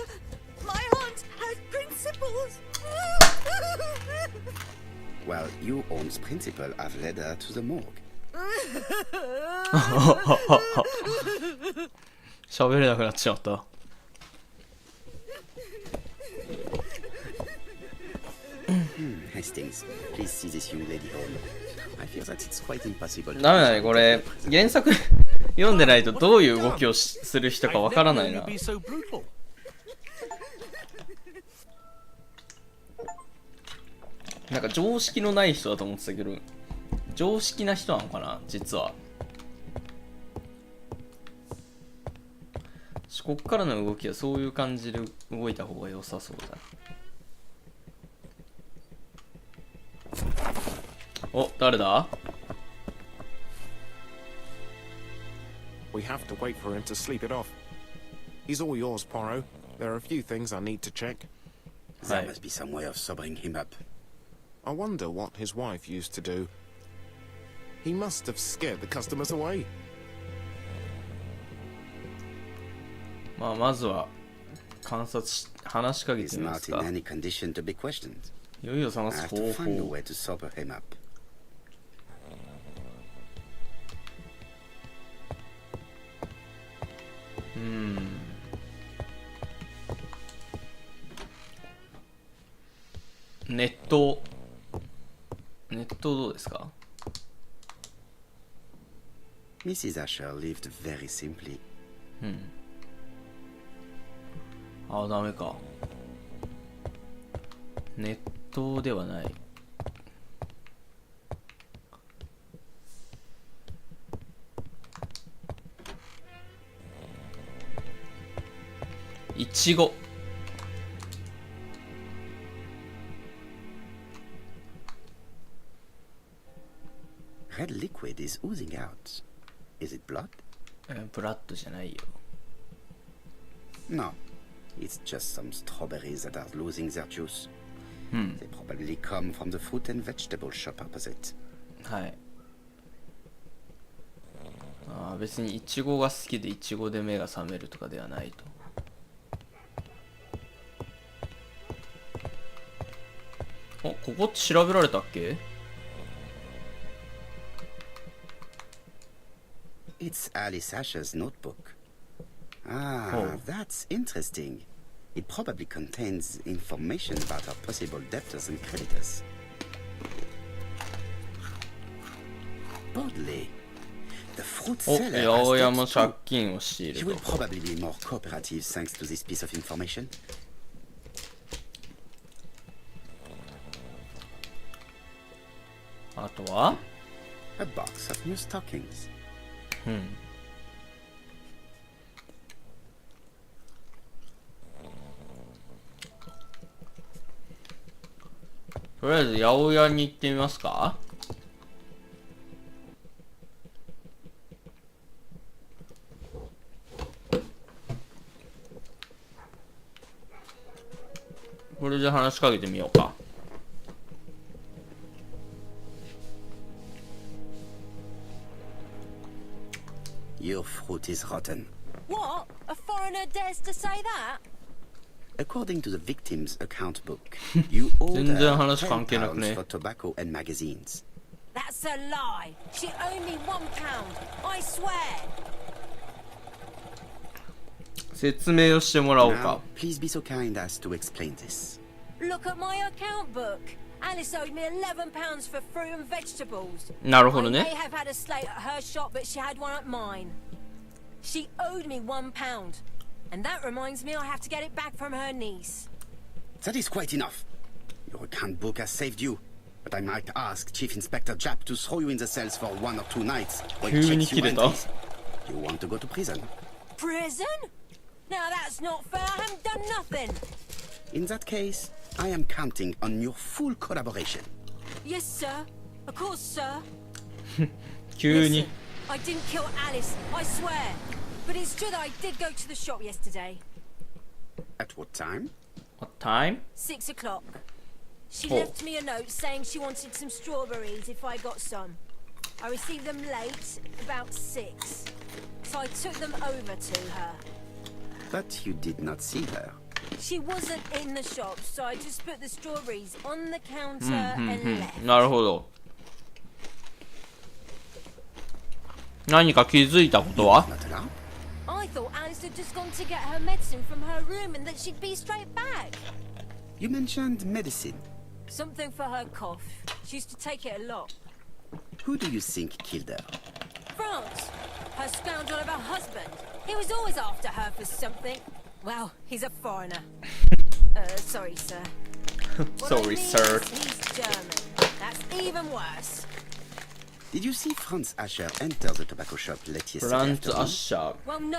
My aunt has principles. Well, your aunt's principal have led her to the morgue. 喋れなくなっちまった。 Hastings, please see this young lady home. I feel that it's quite impossible. to ダメだね、 present これ her present. 原作読んでないとどういう動きをする人かわからない I've な never known you be so brutal. なんか常識のない人だと思ってたけど、常識な人なのかな実は。こっからの動きはそういう感じで動いた方が良さそうだ。お、誰だ？ We have to wait for him to sleep it off. He's all yours, Poirot. There are a few things I need to check. There Right. must be some way of sobering him up. I wonder what his wife used to do. He must have scared the customers away. まあまずは観察し話しかけ He's てみます not か。 in any condition to be questioned. いよいよ探 I す have 方 to find a 法。 way to sober him up. 熱湯どうですか？ Mrs. Asher lived very simply. あ、ダメか。熱湯ではない。いちご。Red liquid is oozing out. Is it blood? ブラッドじゃないよ。No. It's just some strawberries that are losing their juice. They probably come from the fruit and vegetable shop opposite. はい。あ、別にイチゴが好きでイチゴで目が覚めるとかではないと。お、ここって調べられたっけ？ It's Alice Asher's notebook. Ah, Oh. That's interesting. It probably contains information about our possible debtors and creditors. Boldly. The fruit お、 seller 八 has 百屋も debts 借 too. 金をしてい She る will と。 probably be more cooperative thanks to this piece of information. あとは A box of new stockings. とりあえず八百屋に行ってみますか？これで話しかけてみようか。Your fruit is rotten. What? A foreigner dares to say that? According to the victim's account book, you owed 全然 her 話 £10 関係なくね。 for tobacco and magazines. That's a lie. She owed me £1. I swear. 説明をしてもらおう Now, か。 please be so kind as to explain this. Look at my account book. Alice owed me £11 for fruit and vegetables. なるほど I ね。 may have had a slate at her shop, but she had one at mine. She owed me £1. And that reminds me I have to get it back from her niece. That is quite enough. Your account book has saved you. But I might ask Chief Inspector Japp to throw you in the cells for 1 or 2 nights while he 急に checks you 切れた。 entries. You want to go to prison? Prison? Now that's not fair. I haven't done nothing. In that case, I am counting on your full collaboration. Yes, sir. Of course, sir. 急に Listen, I didn't kill Alice, I swear. But it's true that I did go to the shop yesterday. At what time? What time? 6 o'clock. She Oh. left me a note saying she wanted some strawberries if I got some. I received them late, about 6. So I took them over to her. But you did not see her. She wasn't in the shop, so I just put the strawberries on the counter and left. なるほど。何か気づいたことは？ Not allowed? I thought Alice had just gone to get her medicine from her room and that she'd be straight back. You mentioned medicine. Something for her cough. She used to take it a lot. Who do you think killed her? France, her scoundrel of a husband. He was always after her for something. Well, he's a foreigner. Sorry, sir. What I Sorry, mean sir. is he's German. That's even worse. Did you see Franz Asher enter the tobacco shop late フ yesterday ランツ・アッ afternoon? シャー。 Well, no.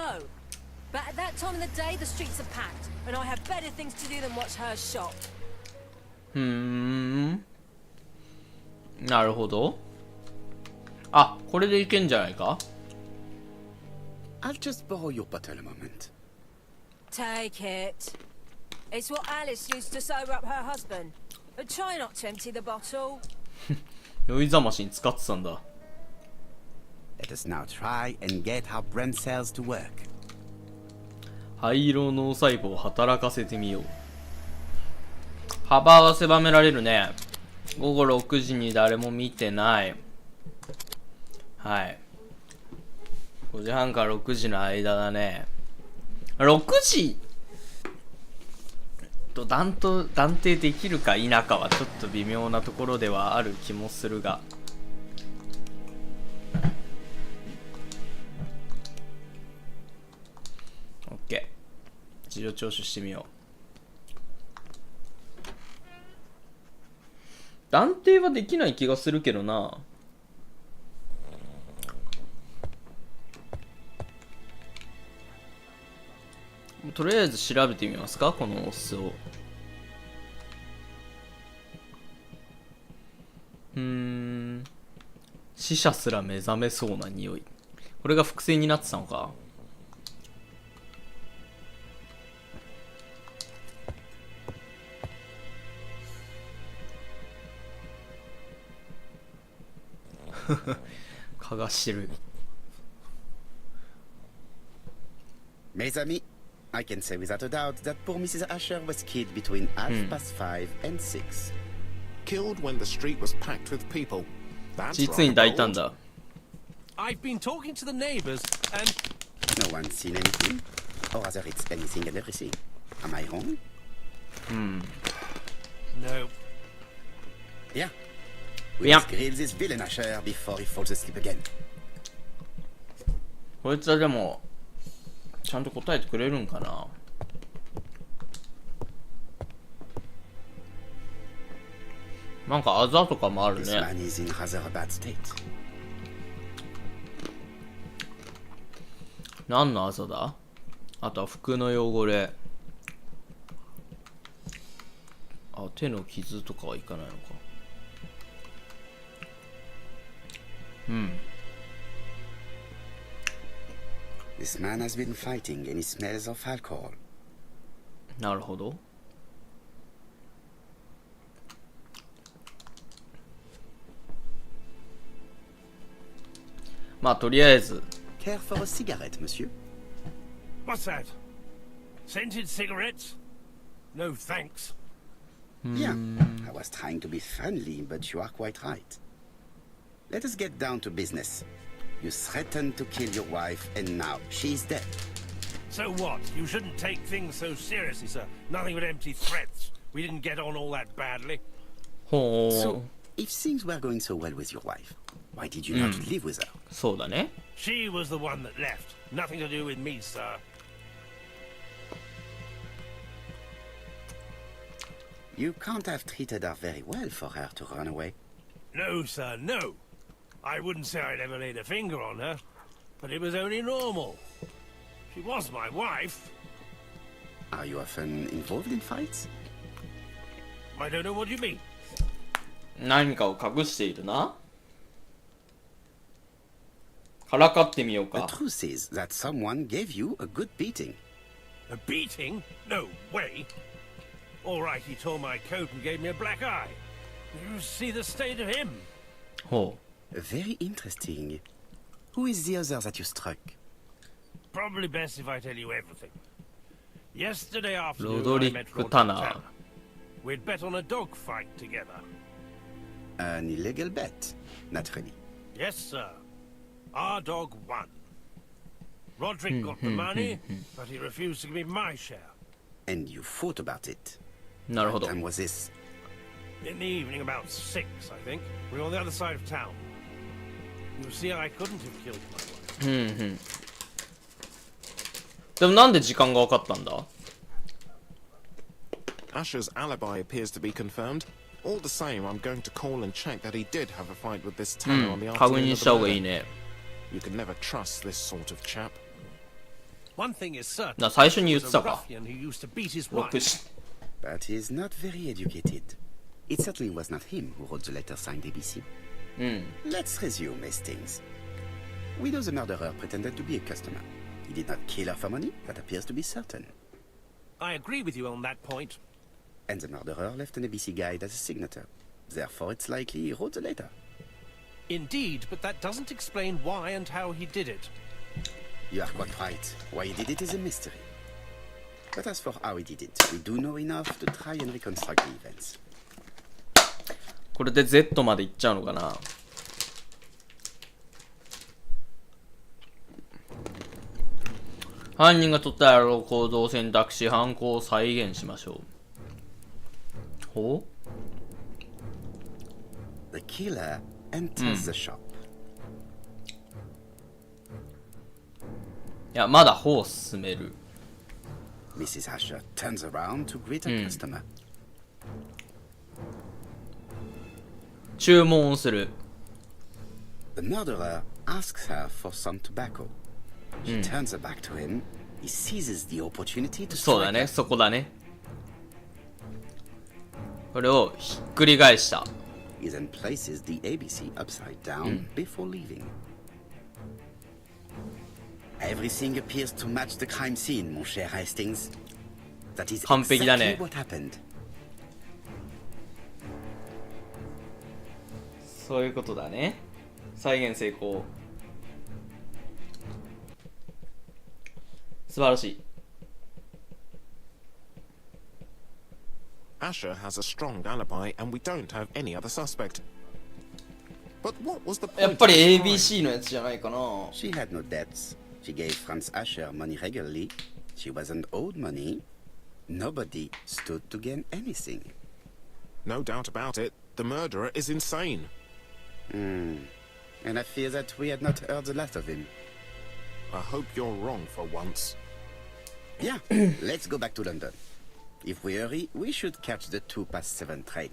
But at that time of the day, the streets are packed, and I have better things to do than watch her shop. なるほど。あ、これでいけんじゃないか？ I'll just borrow your bottle a moment. Take it. It's what Alice used to sober up her husband. But try not to empty the bottle. 酔いざましに使ってたんだ。 Let us now try and get our brain cells to work. 灰色脳細胞を働かせてみよう。幅は狭められるね。午後6時に誰も見てない。はい。5時半から6時の間だね。6時と断定できるか否かはちょっと微妙なところではある気もするが、OK、事情聴取してみよう。断定はできない気がするけどな。とりあえず調べてみますか、このオスを。死者すら目覚めそうな匂い。これが伏線になってたのか。嗅がしてる。 Mes amis, I can say without a doubt that poor Mrs. Asher was killed between 5:30 and 6. Killed when the street was packed with people. That's 実に rather 大胆 bold. だ。 I've been talking to the neighbors, and No one's seen anything? Or rather, it's anything and everything. Am I wrong? no. Yeah. We Yeah. must grill this villain Asher before he falls asleep again. こいつはでもちゃんと答えてくれるんかな。なんかあざとかもある This ね。 man is in rather a bad state. 何のあざだ？あとは服の汚れ。あ、手の傷とかはいかないのか。This man has been fighting and he smells of alcohol. なるほど。まあとりあえず Care for a cigarette, monsieur? What's that? Scented cigarettes? No thanks. Yeah. I was trying to be friendly, but you are quite right. Let us get down to business. You threatened to kill your wife, and now she's dead. So what? You shouldn't take things so seriously, sir. Nothing but empty threats. We didn't get on all that badly. ほ So, う、 if things were going so well with your wife, why did you not live with her? そうだね。 She was the one that left. Nothing to do with me, sir. You can't have treated her very well for her to run away. No, sir, no. I wouldn't say I'd ever laid a finger on her, but it was only normal. She was my wife. Are you often involved in fights? I don't know what you mean. 何かを隠しているな。からかってみよう The か。 truth is that someone gave you a good beating. A beating? No way. All right, he tore my coat and gave me a black eye. You see the state of him. ほ Very interesting. Who is the other that you struck? Probably best if I tell you everything. Yesterday う。 afternoon, ロド I リ met ック・ Roger タナ Tanner. ー。 We'd bet on a dog fight together. An illegal bet, naturally. Yes, sir. Our dog won. Roderick got the money, but he refused to give me my share. And you fought about it. なるほ What ど。 time was this? In the evening, about 6, I think. We were on the other side of town. You see, I couldn't have killed my wife. でもなんで時間が分かったんだ？ Asher's alibi appears to be confirmed. All the same, I'm going to call and check that he did have a fight with this Tanner on the 確 afternoon 認 of した the 方がいい murder. ね。 You can never trust this sort of chap. One thing is certain. な、最初に He 言っ was て a たか。 ruffian who used to beat his 6 wife. し。 But he is not very educated. It certainly was not him who wrote the letter signed ABC. Let's resume Hastings. We know the murderer pretended to be a customer. He did not kill her for money, that appears to be certain. I agree with you on that point. And the murderer left an ABC guide as a signature. Therefore, it's likely he wrote the letter. Indeed, but that doesn't explain why and how he did it. You are quite right. Why he did it is a mystery. But as for how he did it, we do know enough to try and reconstruct the events. これで Z まで行っちゃうのかな。犯人が取ったであろう行動を選択し、犯行を再現しましょう。ほう The killer enters the shop. いや、まだ歩を進める。Mrs. Asher turns around to greet a customer. 注文をする。The murderer asks her for some tobacco. She turns her back to him. He seizes the opportunity to そう strike だね、 her. そこだね。これをひっくり返した。He then places the ABC upside down before leaving. Everything appears to match the crime scene, mon cher Hastings. That is 完璧だね。 exactly what happened. そういうことだね。再現成功。素晴らしい。Asher has a strong alibi, and we don't have any other suspect. But what was the point やっぱり of the crime? ABC のやつじゃないかな。 She had no debts. She gave Franz Asher money regularly. She wasn't owed money. Nobody stood to gain anything. No doubt about it, the murderer is insane. And I fear that we had not heard the last of him. I hope you're wrong for once. Yeah, let's go back to London. If we hurry, we should catch the 7:02 train.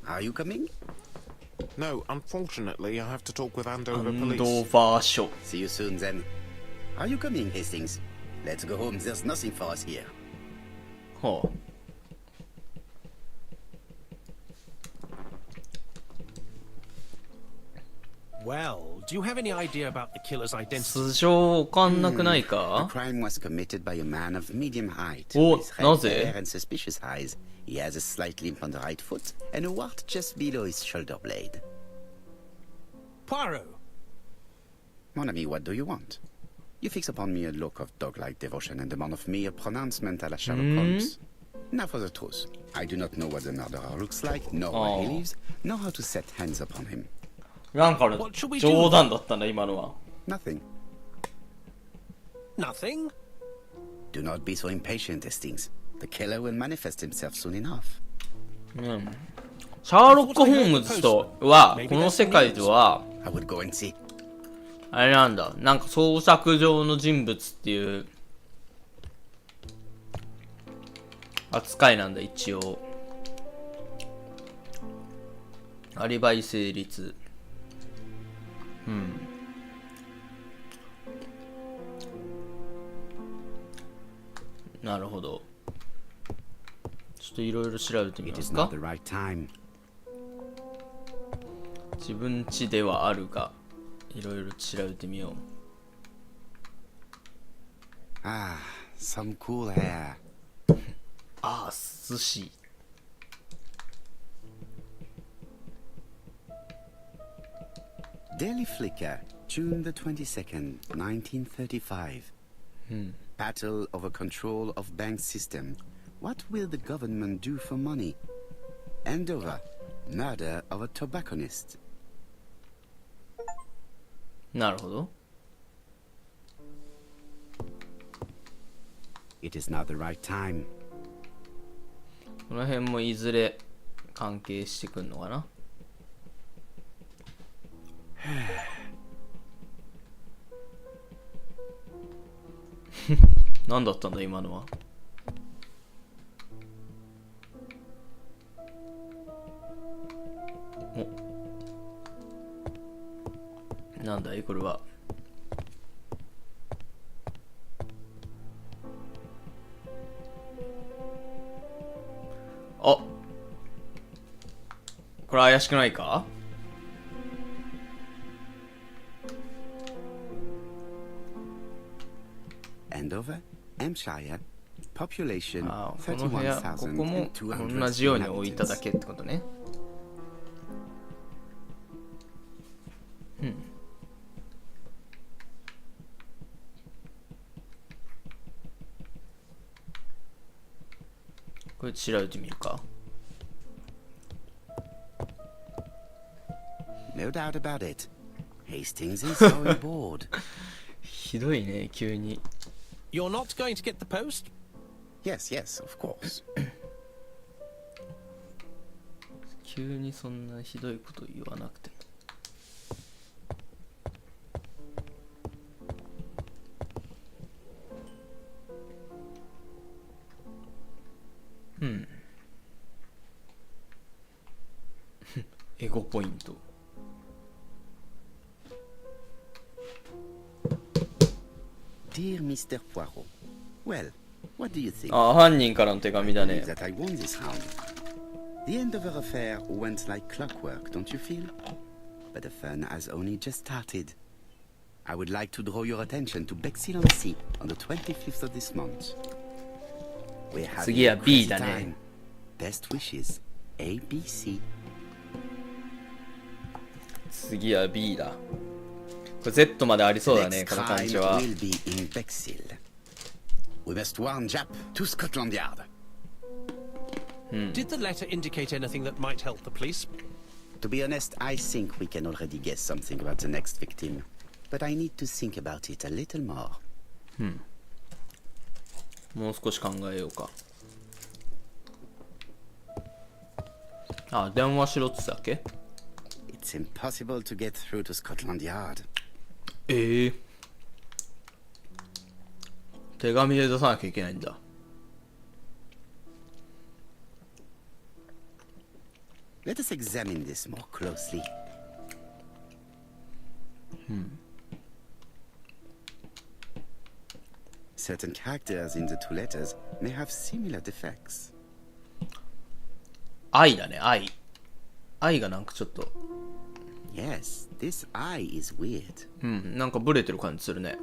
Are you coming? No, unfortunately, I have to talk with Andover アンド police. ーバー署。 See you soon then. Are you coming, Hastings? Let's go home. There's nothing for us here. ほう。Well, do you have any idea about the killer's identity? 素性わかんなくない The か？ crime was committed by a man of medium height. Oh, with red なぜ？ hair and suspicious eyes. He has a slight limp on the right foot and a wart just below his shoulder blade. Poirot. Mon ami, what do you want? You fix upon me a look of dog-like devotion and demand of me a pronouncement à la Sherlock Holmes. Now for the truth. I do not know what the murderer looks like, nor where he lives, nor how to set hands upon him. なんかの What should we do? 冗談だったんだ、今のは。 Nothing. Nothing? Do not be so impatient, Hastings. The killer will manifest himself soon enough. シャーロック・ホームズとは、この世界では、 I would go and see. あれなんだ、なんか創作上の人物っていう扱いなんだ、一応。アリバイ成立。なるほど。ちょっといろいろ調べてみ It ます is か not the。right time. 自分家ではあるが、いろいろ調べてみよう。 Ah, some cool hair. ああ、寿司。Daily Flicker, June the 22nd, 1935. Battle over control of bank system. What will the government do for money? Andover, murder of a tobacconist. なるほど。 It is not the right time. この辺もいずれ関係してくんのかな。何だったんだ今のは。お、なんだいこれは。あ、これ怪しくないか？ Andover, Hampshire, population ああ、この部屋、ここも同じように置いただけってことね。これ調べてみるか。 No doubt about it. Hastings is so bored. ひどいね、急に。You're not going to get the post? Yes, yes, of course. 急にそんなひどいこと言わなくても。エゴポイント。Dear Mr. Poirot, well, what do you think? あ、犯人からの手紙だね。 That I won this round. The end of our affair went like clockwork, don't you feel? But the fun has only just started. I would like to draw your attention to Bexhill-on-Sea on the 25th of this month. We're having 次は a B crazy だ time. ね。 Best wishes, ABC. 次は B だ。これ Z までありそうだね、 Next この感 crime じは。 will be in Bexhill. We must warn Jap to Scotland Yard. Did the letter indicate anything that might help the police? To be honest, I think we can already guess something about the next victim. But I need to think about it a little more. もう少し考えようか。あ、電話しろっつったっけ？ It's impossible to get through to Scotland Yard. 手紙で出さなきゃいけないんだ。Let us examine this more closely. Certain characters in the two letters may have similar defects. 愛だね、愛。愛がなんかちょっと、Yes, this I is weird. なんかブレてる感じするね。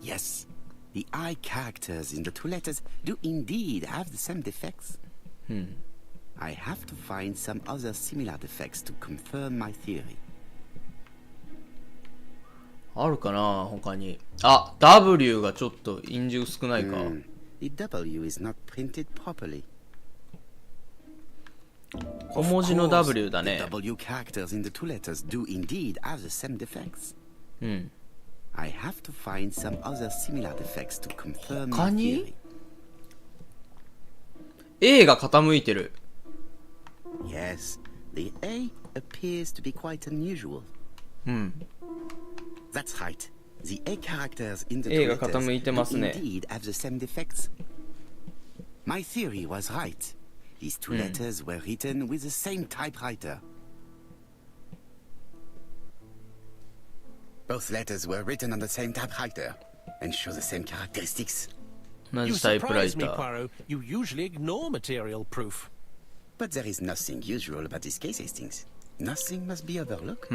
Yes, the I characters in the two letters do indeed have the same defects. I have to find some other similar defects to confirm my theory. あるかな他に。あ、W がちょっと印字少ないか。The W is not printed properly. 小文字の W だ The ね。 W characters in the two letters do indeed have the same defects. うん。 I have to find some other similar defects to confirm 他 my に theory. A が傾いてる。Yes, the A appears to be quite unusual. That's right. The A characters in the A two が letters 傾いてますね。 do indeed have the same defects. My theory was right. These two letters were written with the same typewriter. Both letters were written on the same typewriter and show the same characteristics. 同 You じタイプライ surprise タ me, ー。 Poirot. You usually ignore material proof. But there is nothing usual about this case, Hastings. Nothing must be overlooked.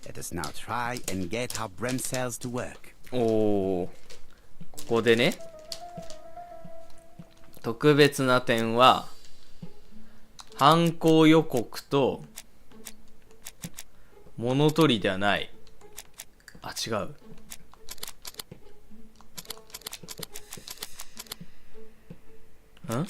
Let us now try and get our brain cells to work. おー。ここでね。特別な点は、犯行予告と、物取りではない。あ、違う。ん？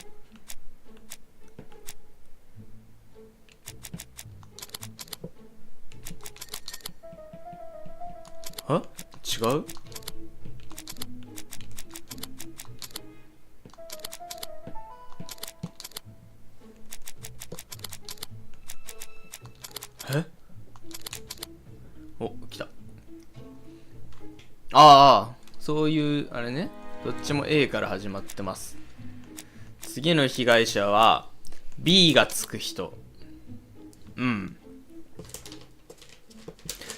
あ？違う？え？お、来た。ああ、そういう、あれね。どっちも A から始まってます。次の被害者は B がつく人。うん。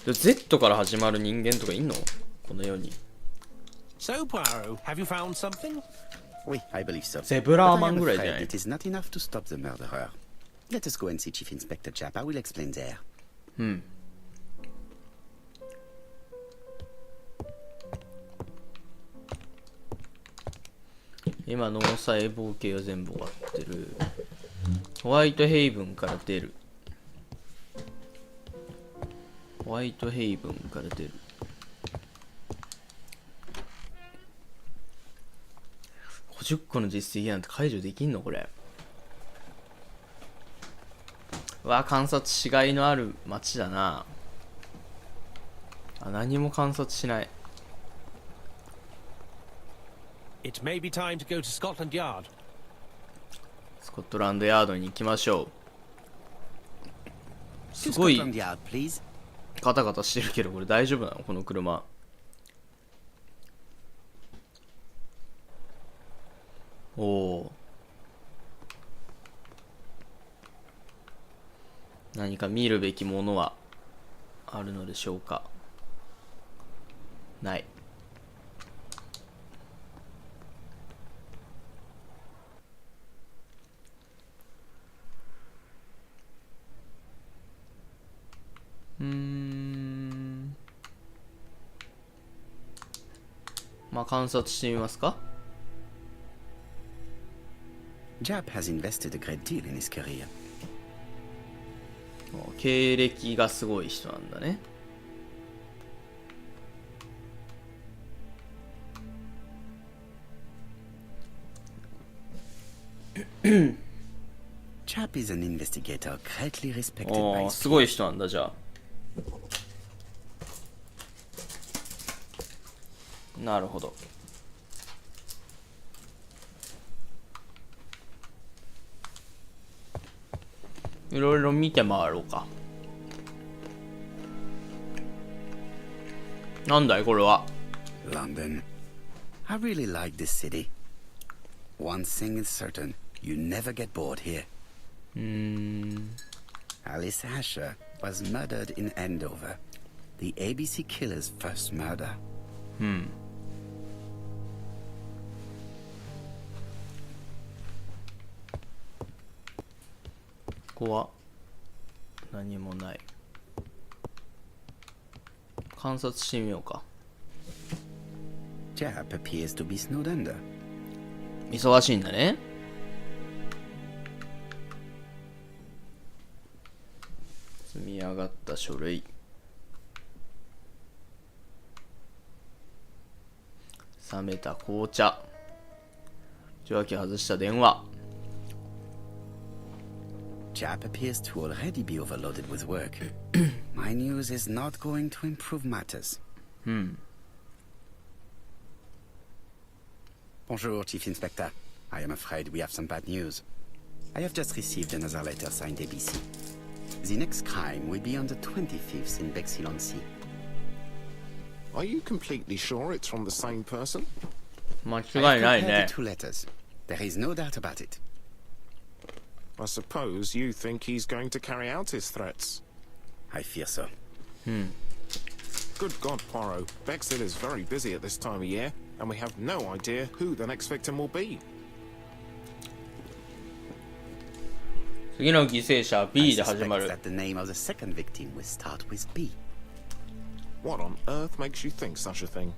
Z から始まる人間とかいんの？この世に。So, Poirot, have you found something? Oui, I believe so. ゼブラー But マ I ン am ぐらいじゃ afraid ない？ it is not enough to stop the murderer. Let us go and see Chief Inspector Japp. I will explain there. うん。今脳細胞系は全部終わってる。ホワイトヘイブンから出る。ホワイトヘイブンから出る。50個の実績なんて解除できんのこれ。わあ、観察しがいのある街だな。あ、何も観察しない。 It may be time to go to Scotland Yard. スコットランドヤードに行きましょう。 To すごい Scotland Yard, please. ガタガタしてるけど、これ大丈夫なのこの車。おお。何か見るべきものはあるのでしょうか。ない。まあ観察してみますか。 Jap has invested a great deal in his career. 経歴がすごい人なんだね。Jap is an investigator greatly respected あ by あ、すごい人なんだ。じゃあなるほど。いろいろ見て回ろうか。なんだいこれは。 London. I really like this city. One thing is certain, you never get bored here. Alice Asher was murdered in Andover. The ABC killer's first murder. ここは何もない。観察してみようか。 Jap appears to be snowed under. 忙しいんだね。積み上がった書類。冷めた紅茶。受話器外した電話。 Jap appears to already be overloaded with work. My news is not going to improve matters. Bonjour, Chief Inspector. I am afraid we have some bad news. I have just received another letter signed ABC. The next crime will be on the 25th in Bexhill-on-Sea. Are you completely sure it's from the same person? 間 I 違いない have ね compared the。two letters. There is no doubt about it. I suppose you think he's going to carry out his threats. I fear so. Good God, Poirot. Bexhill is very busy at this time of year, and we have no idea who the next victim will be. 次の犠牲者は I B で始ま suspect る。 that the name of the second victim will start with B. What on earth makes you think such a thing?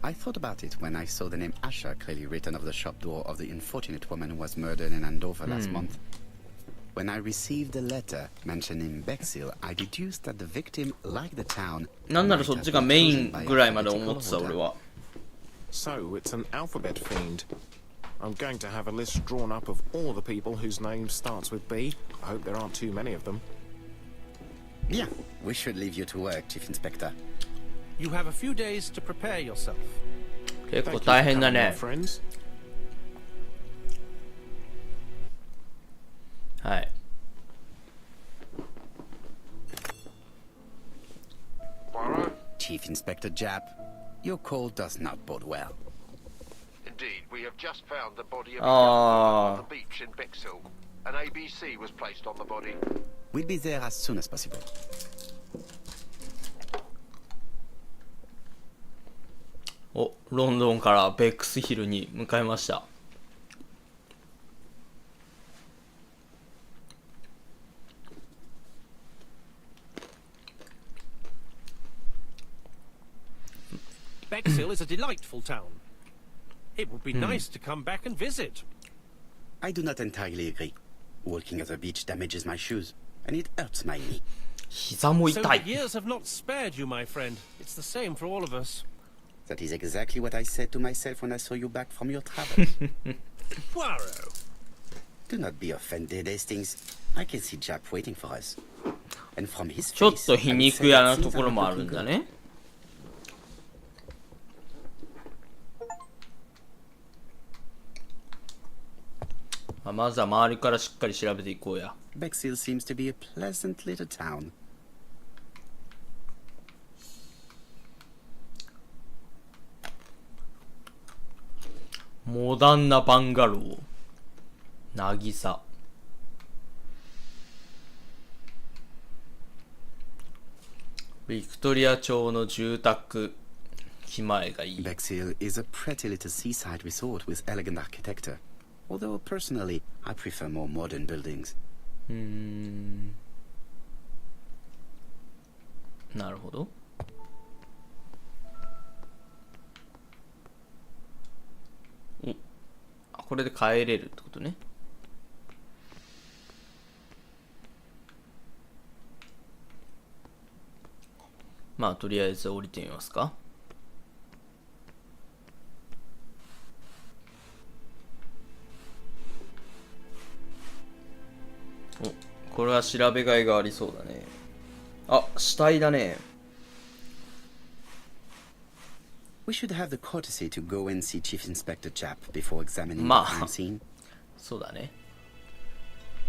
I thought about it when I saw the name Asher clearly written over the shop door of the unfortunate woman who was murdered in Andover last month. When I received the letter mentioning Bexhill, I deduced that the victim, like the town, なんなら might そっ have ちが been メイ chosen ン by ぐらいまで思 alphabetical ってた俺 order. は。 So, it's an alphabet fiend. I'm going to have a list drawn up of all the people whose name starts with B. I hope there aren't too many of them. Bien, we should leave you to work, Chief Inspector. You have a few days to prepare yourself. 結 Thank 構 you for 大変だ coming, my ね。 friends. はい。 Poirot? Chief Inspector Jap, your call does not bode well. Indeed, we have just found the body of a young Ah. girl on the beach in Bexhill. An ABC was placed on the body. We'll be there as soon as possible. お、ロンドンからベックスヒルに向かいました。Bexhill is a delightful town. It would be nice to come back and visit. I do not entirely agree. Walking at the beach damages my shoes, and it hurts my knee. 膝も So 痛 the い。 years have not spared you, my friend. It's the same for all of us. That is exactly what I said to myself when I saw you back from your travels. Poirot. Do not be offended, Hastings. I can see Jap waiting for us. And from his ちょっ face, と皮 I would 肉 say 屋 that なと things ころ are もあ not るん looking だ good. ね。まずは周りからしっかり調べていこうや。Bexhill seems to be a pleasant little town. モダンなバンガロー。渚。ビクトリア朝の住宅気前がいい。 Bexhill is a pretty little seaside resort with elegant architecture. Although personally, I prefer more modern buildings. なるほど。これで帰れるってことね。まあとりあえず降りてみますか。これは調べがいがありそうだね。あ、死体だね。We should have the courtesy to go and see Chief Inspector Chap before examining the ま crime あ scene. そうだね。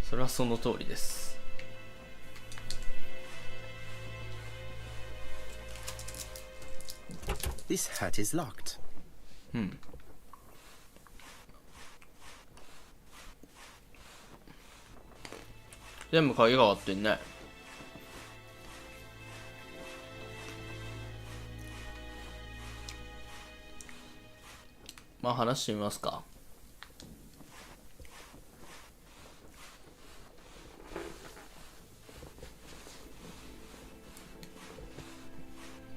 それはその通りです。This hut is locked. 全部鍵が割ってんね。まあ話してみますか。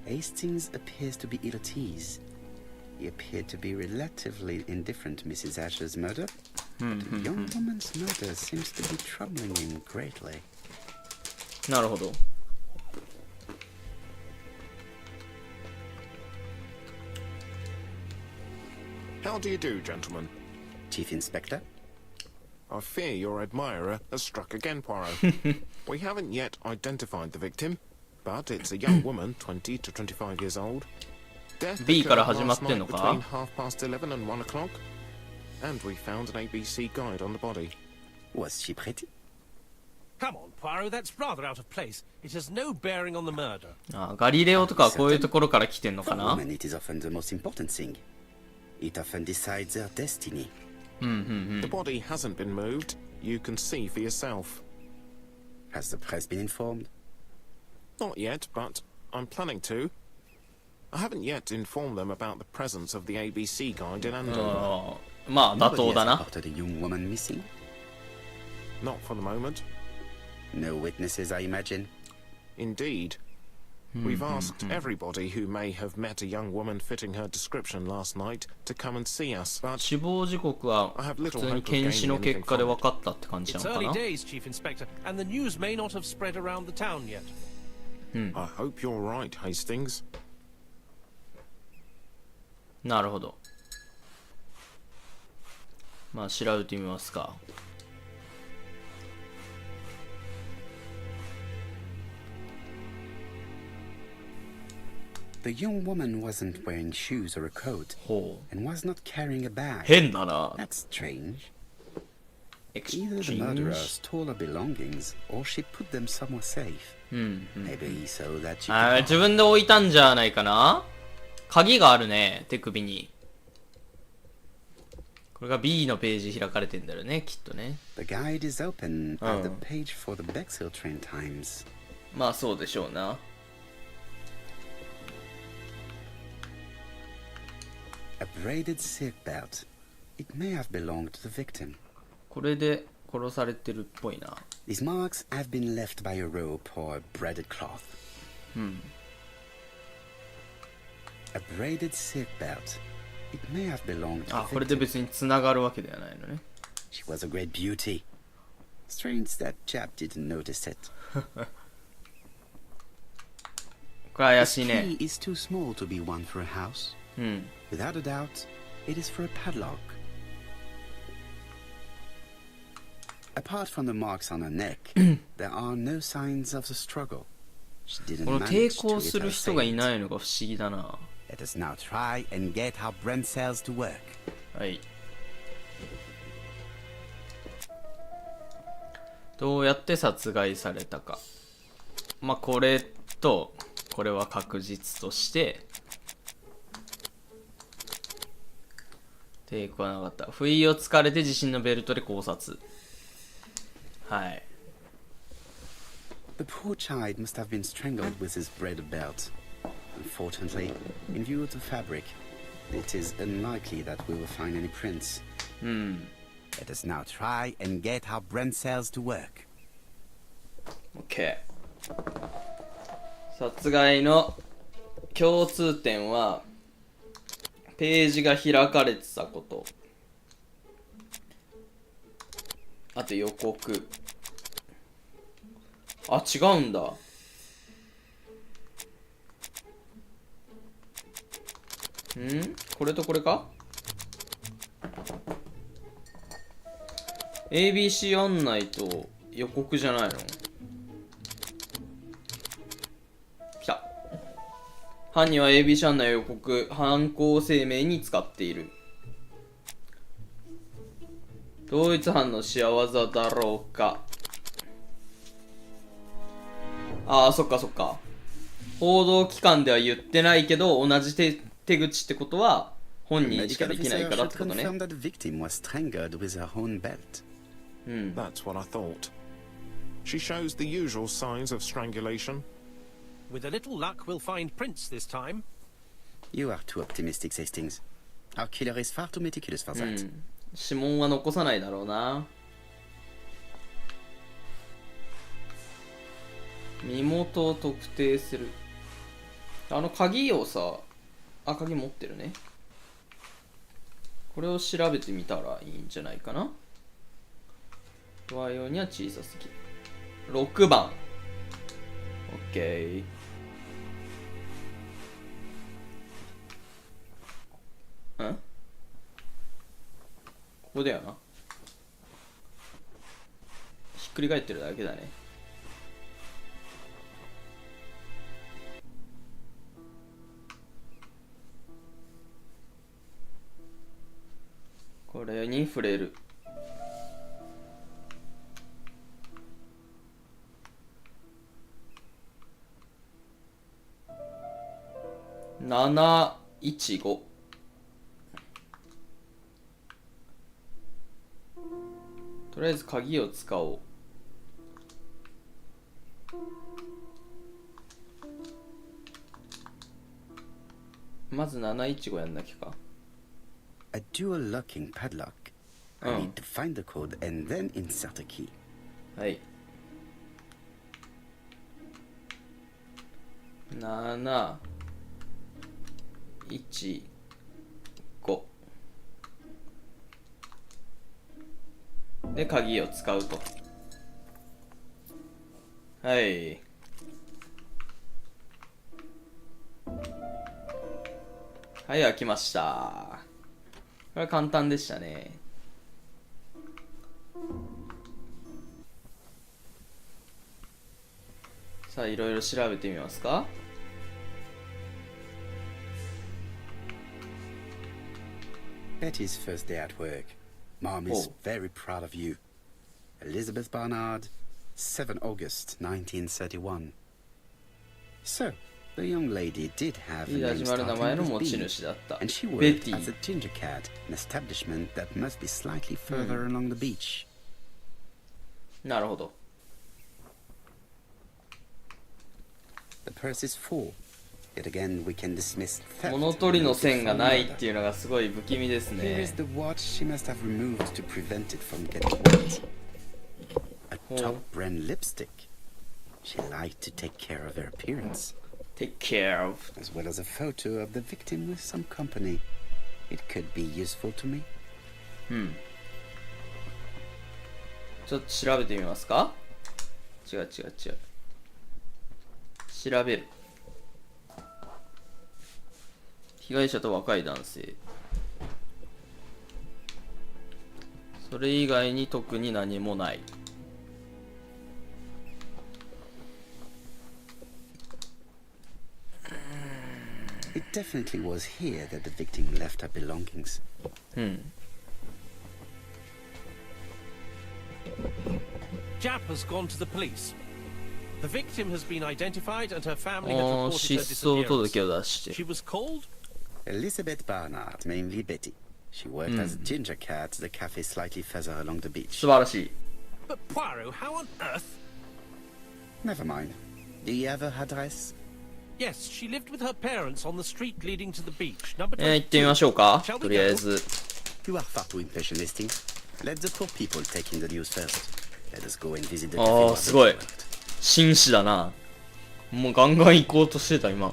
Hastings appears to be ill at ease. He appeared to be relatively indifferent to Mrs. Asher's murder. The young woman's murder seems to be troubling him greatly. なるほど。How do you do, gentlemen? Chief Inspector? I fear your admirer has struck again, Poirot. We haven't yet identified the victim, but it's a young woman, 20 to 25 years old. Death B から occurred 始まっ last てんの night か between 11:30 and 1 o'clock. And we found an ABC guide on the body. Was she pretty? Come on, Poirot, that's rather out of place. It has no bearing on the murder. あ、ガリレオとかはこういうところから来てんのか For な。 women, it is often the most important thing. It often decides their destiny. The body hasn't been moved. You can see for yourself. Has the press been informed? Not yet, but I'm planning to. I haven't yet informed them about the presence of the ABC guide in Andover. まあ妥当 Nobody だ has な。 reported a young woman missing? Not for the moment. No witnesses, I imagine. Indeed. We've asked everybody who may have met a young woman fitting her description last night to come and see us, but 死亡時刻は普通に検視の結果で分かったって感じな It's のか early な。 days, Chief Inspector, and the news may not have spread around the town yet. I hope you're right, Hastings. なるほど。まあ調べてみますか。The young woman wasn't wearing shoes or a coat ほう。 and was not carrying a bag. 変だな。 That's strange. エク Either the チェン murderer ジ。 stole her belongings or she put them somewhere safe. Maybe so that she あ could 自分で置いたんじゃないかな。鍵があるね、手首に。これが B のページ開かれてんだよね、きっとね。 The guide is open at the page for the Bexhill train times. まあそうでしょうな。A braided silk belt. It may have belonged to the victim. これで殺されてるっぽいな。 These marks have been left by a rope or a braided cloth. A braided silk belt. It may have belonged to あ、 the これで victim. 別に繋がるわけではないのね。 She was a great beauty. Strange that chap didn't notice it. これ怪 This しいね。 key is too small to be one for a house. うん。 Without a doubt, it is for a padlock. Apart from the marks on her neck, there are no signs of the struggle. She didn't この manage 抵 to 抗す hit る her 人がい assailant. ないのが不思議だな。 Let us now try and get our brain cells to work. はい。どうやって殺害されたか。まあこれとこれは確実として抵抗はなかった。不意をつかれて自身のベルトで絞殺。はい。 The poor child must have been strangled with his braided belt. Unfortunately, in view of the fabric, it is unlikely that we will find any prints. Let us now try and get our brain cells to work. OK。 殺害の共通点はページが開かれてたこと、あと予告。あ、違うんだ。これとこれか？ ABC 案内と予告じゃないの？来た。犯人は ABC 案内予告、犯行声明に使っている。同一犯の仕業だろうか。ああ、そっかそっか。報道機関では言ってないけど、同じ手口ってことは本人しかできないからってことね。Confirmed that the victim was strangled with her own belt. That's what I thought. She shows the usual signs of strangulation. With a little luck, we'll find prints this time. You are too optimistic, Hastings. Our killer is far too meticulous for that. 指紋は残さないだろうな。身元を特定する。あの鍵をさ、あ、鍵持ってるね。これを調べてみたらいいんじゃないかな。和用には小さすぎる。6番。OK。ここだよな。ひっくり返ってるだけだね。これに触れる。715。とりあえず鍵を使おう。まず715やんなきゃか。A dual locking padlock. I need to find the code and then insert a key. はい。715で鍵を使うと。はい。はい、開きました。これは簡単でしたね。さあ、いろいろ調べてみますか。Betty's first day at work. Mom is very proud of you. Elizabeth Barnard, 7 August 1931. So, the young lady did have a name starting with B, and she worked as a ginger cat, an establishment that must be slightly further along the beach. なるほど。 The purse is full. Yet again, we can dismiss theft. 物取りの線がないっていうのがすごい不気味ですね。 Here is the watch she must have removed to prevent it from getting wet. A top brand lipstick. She liked to take care of her appearance. Take care of. As well as a photo of the victim with some company. It could be useful to me. ちょっと調べてみますか。違う。調べる。被害者と若い男性。それ以外に特に何もない。It definitely was here that the victim left her belongings. Jap has gone to the police. The victim has been identified and her family has おー、 reported her 失踪 disappearance. 届を出して She was called? Elizabeth Barnard, mainly Betty. She worked as a ginger cat at the cafe slightly further along the beach. 素晴らしい。 But Poirot, how on earth? Never mind. Do you have her address? Yes, she lived with her parents on the street leading to the beach. Number 行ってみ 22. ましょうか。 Shall we とりあえず。 You are far too impatient, listening. Let the poor people take in the news first. Let us go and visit the cafe. あ where あ、すごい Betty。worked. 紳士だな。もうガンガン行こうとしてた、今。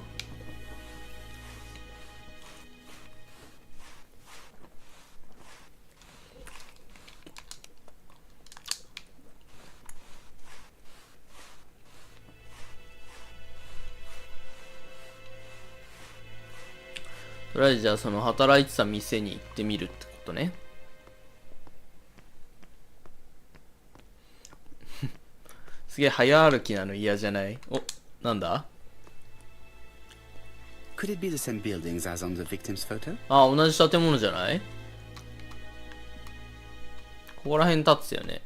とりあえずじゃあその働いてた店に行ってみるってことね。すげえ早歩きなの嫌じゃない？お、なんだ？ Could it be the same buildings as on the victim's photo? あ、同じ建物じゃない？ここら辺立ってたよね。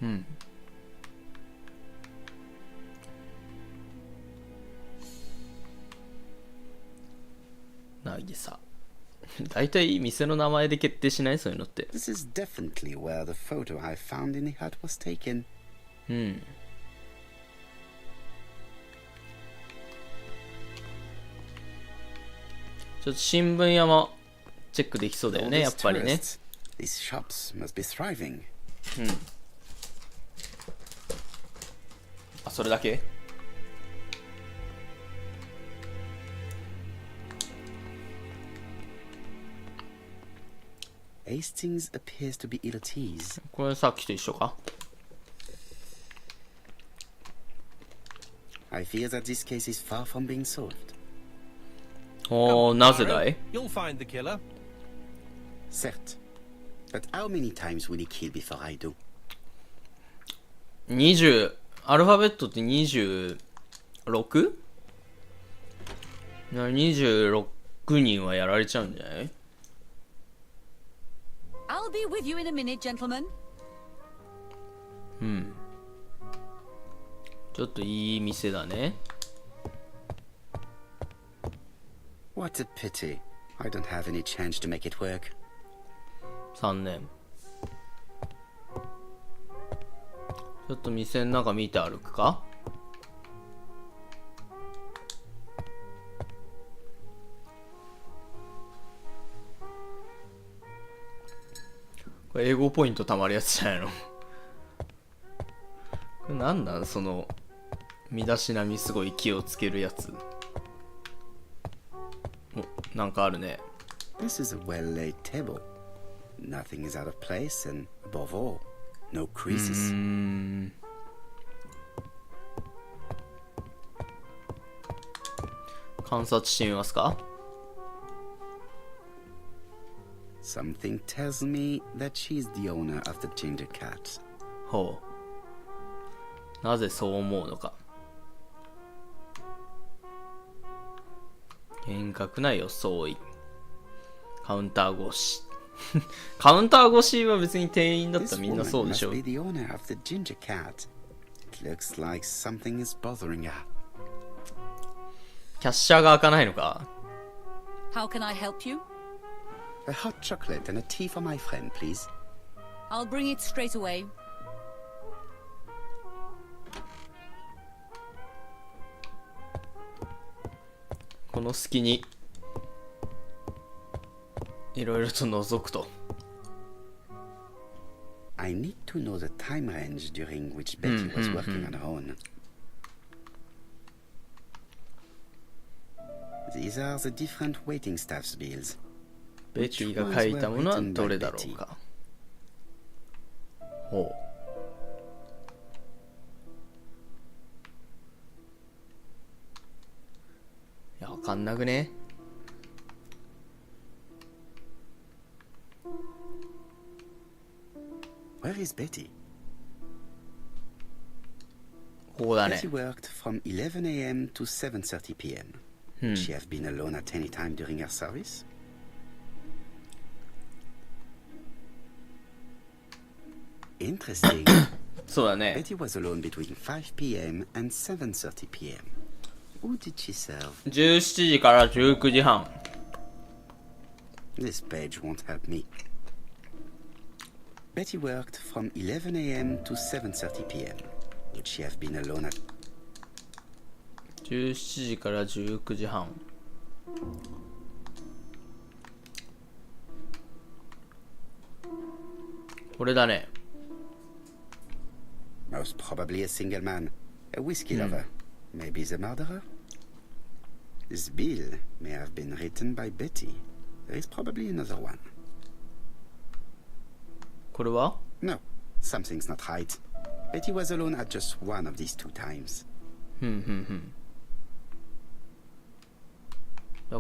うん。渚。大体店の名前で決定しない？そういうのって。This is definitely where the photo I found in the hut was taken. うん。ちょっと新聞屋もチェックできそうだよね、 All や these っぱりね。 tourists. These shops must be thriving. あ、それだけ？ Hastings appears to be ill at ease. これさっきと一緒か？ I fear that this case is far from being solved. おー、なぜだい？ You'll find the killer. Certes. But how many times will he kill before I do? 20、アルファベットって 26？ 26人はやられちゃうんじゃない？ I'll be with you in a minute, gentlemen. うん。ちょっといい店だね。 What a pity. I don't have any chance to make it work. 3年。ちょっと店の中見て歩くか？これ英語ポイント貯まるやつじゃないの？これなんなんその身だしなみすごい気をつけるやつ。お、なんかあるね。 This is a well-laid table. Nothing is out of place, and above all, no creases. 観察してみますか？ Something tells me that she's the owner of the ginger cat. ほう。なぜそう思うのか。厳格な装い。カウンター越し。カウンター越しは別に店員だったら This みんな woman そうでし must ょ。 be the owner of the ginger cat. It looks like something is bothering her. キャッシャーが開かないのか。 How can I help you? A hot chocolate and a tea for my friend, please. I'll bring it straight away. この隙にいろいろと覗くと。 I need to know the time range during which Betty was working on her own. These are the different waiting staff's bills. ベティが書いたものはどれだろうか。ほう。いや、わかんなくね。Where is Betty? ここだね。 Betty worked from 11 a.m. to 7:30 p.m. Would she have been alone at any time during her service? Interesting. そうだね。 Betty was alone between 5 p.m. and 7:30 p.m. Who did she serve? 17時から19時半。This page won't help me. Betty worked from 11 a.m. to 7:30 p.m. Would she have been alone at... 17時から19時半。これだね。Most probably a single man, a whiskey lover. Maybe the murderer? This bill may have been written by Betty. There is probably another one. これは No, something's not right. Betty was alone at just one of these 2 times.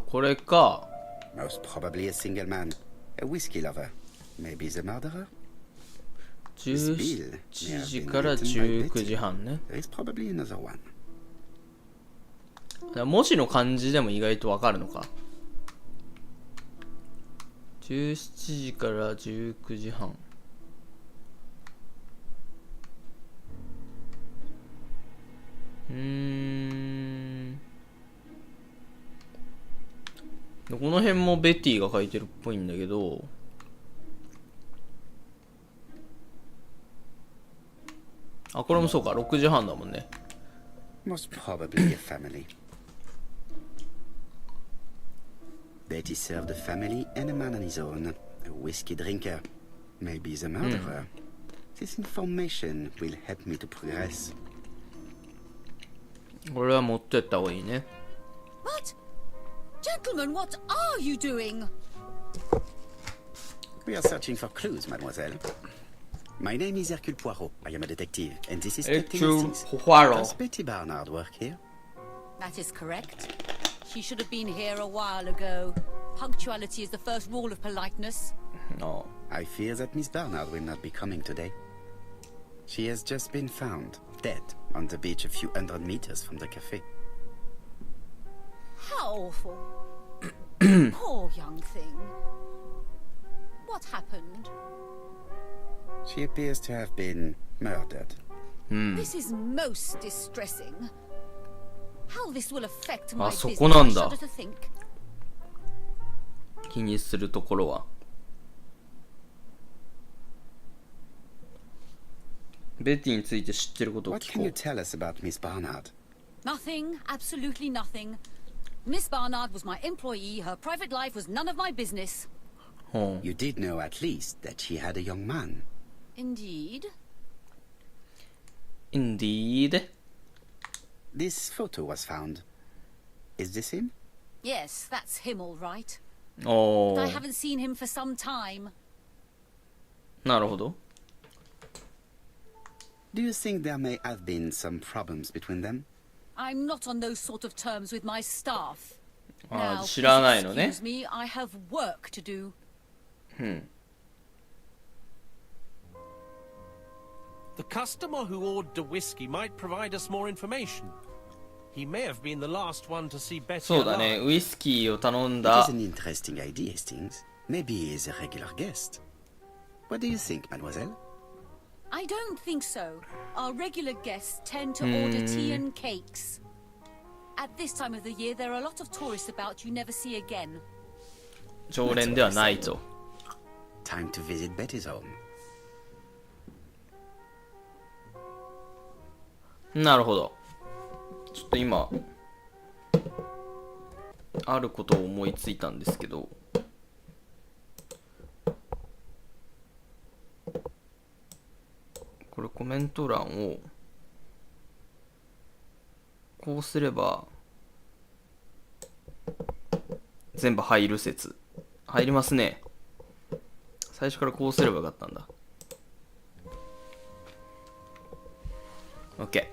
これか。 Most probably a single man, a whiskey lover. Maybe the murderer? 17時から19時半ね。 There is probably another one. 文字の漢字でも意外とわかるのか。17時から19時半。この辺もベティが書いてるっぽいんだけど、あ、これもそうか、6時半だもんね。 Most probably a family. Betty served a family and a man on his own, a whiskey drinker. Maybe the murderer. This information will help me to progress. これは持ってった方がいいね。 What? Gentlemen, what are you doing? We are searching for clues, mademoiselle. My name is Hercule Poirot. I am a detective, and this is Captain Hercule Hastings. Poirot. Does Betty Barnard work here? That is correct. She should have been here a while ago. Punctuality is the first rule of politeness. No. I fear that Miss Barnard will not be coming today. She has just been found, dead, on the beach a few hundred meters from the cafe. How awful. Poor young thing. What happened? She appears to have been murdered. This is most distressing. How this will affect my そ business, こなん I だ。 shudder to think. 気にするところは。ベティについて知ってることを What 聞 can こ you う。 tell us about Miss Barnard? Nothing, absolutely nothing. Miss Barnard was my employee. Her private life was none of my business. ほう You did know at least that she had a young man. Indeed. Indeed. This photo was found. Is this him? Yes, that's him all right. お But I ー、 haven't seen him for some time. なるほど。 Do you think there may have been some problems between them? I'm not on those sort of terms with my staff. あ Now, ー、知らないの please ね。 excuse me, I have work to do. The customer who ordered the whiskey might provide us more information. He may have been the last one to see Betty そうだね。 alive. ウイスキーを頼ん It だ is。an interesting idea, Hastings. Maybe he is a regular guest. What do you think, mademoiselle? I don't think so. Our regular guests tend to order tea and cakes. At this time of the year, there are a lot of tourists about you never see again. 常連ではないと。 Time to visit Betty's home. なるほど。ちょっと今、あることを思いついたんですけど、これコメント欄をこうすれば全部入る説入りますね。最初からこうすればよかったんだ。 OK。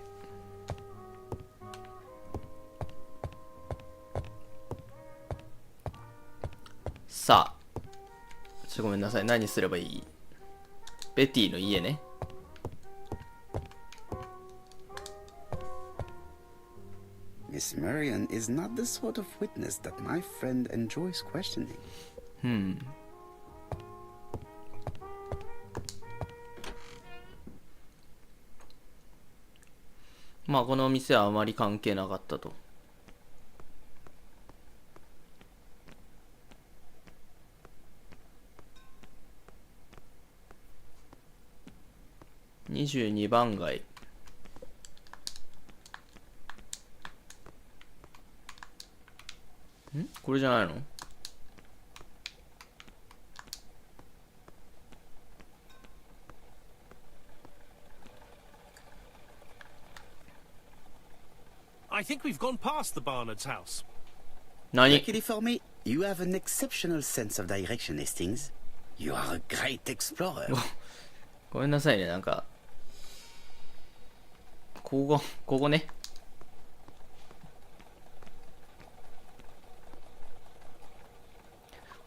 さあ、ごめんなさい。何すればいい？ベティの家ね。Miss Miss Marion is not the sort of witness that my friend enjoys questioning. まあこの店はあまり関係なかったと。22番街。これじゃないの？I think we've gone past the Barnard's house. 何 Luckily for me, you have an exceptional sense of direction, Hastings. You are a great explorer. ごめんなさいね、なんか。ここね。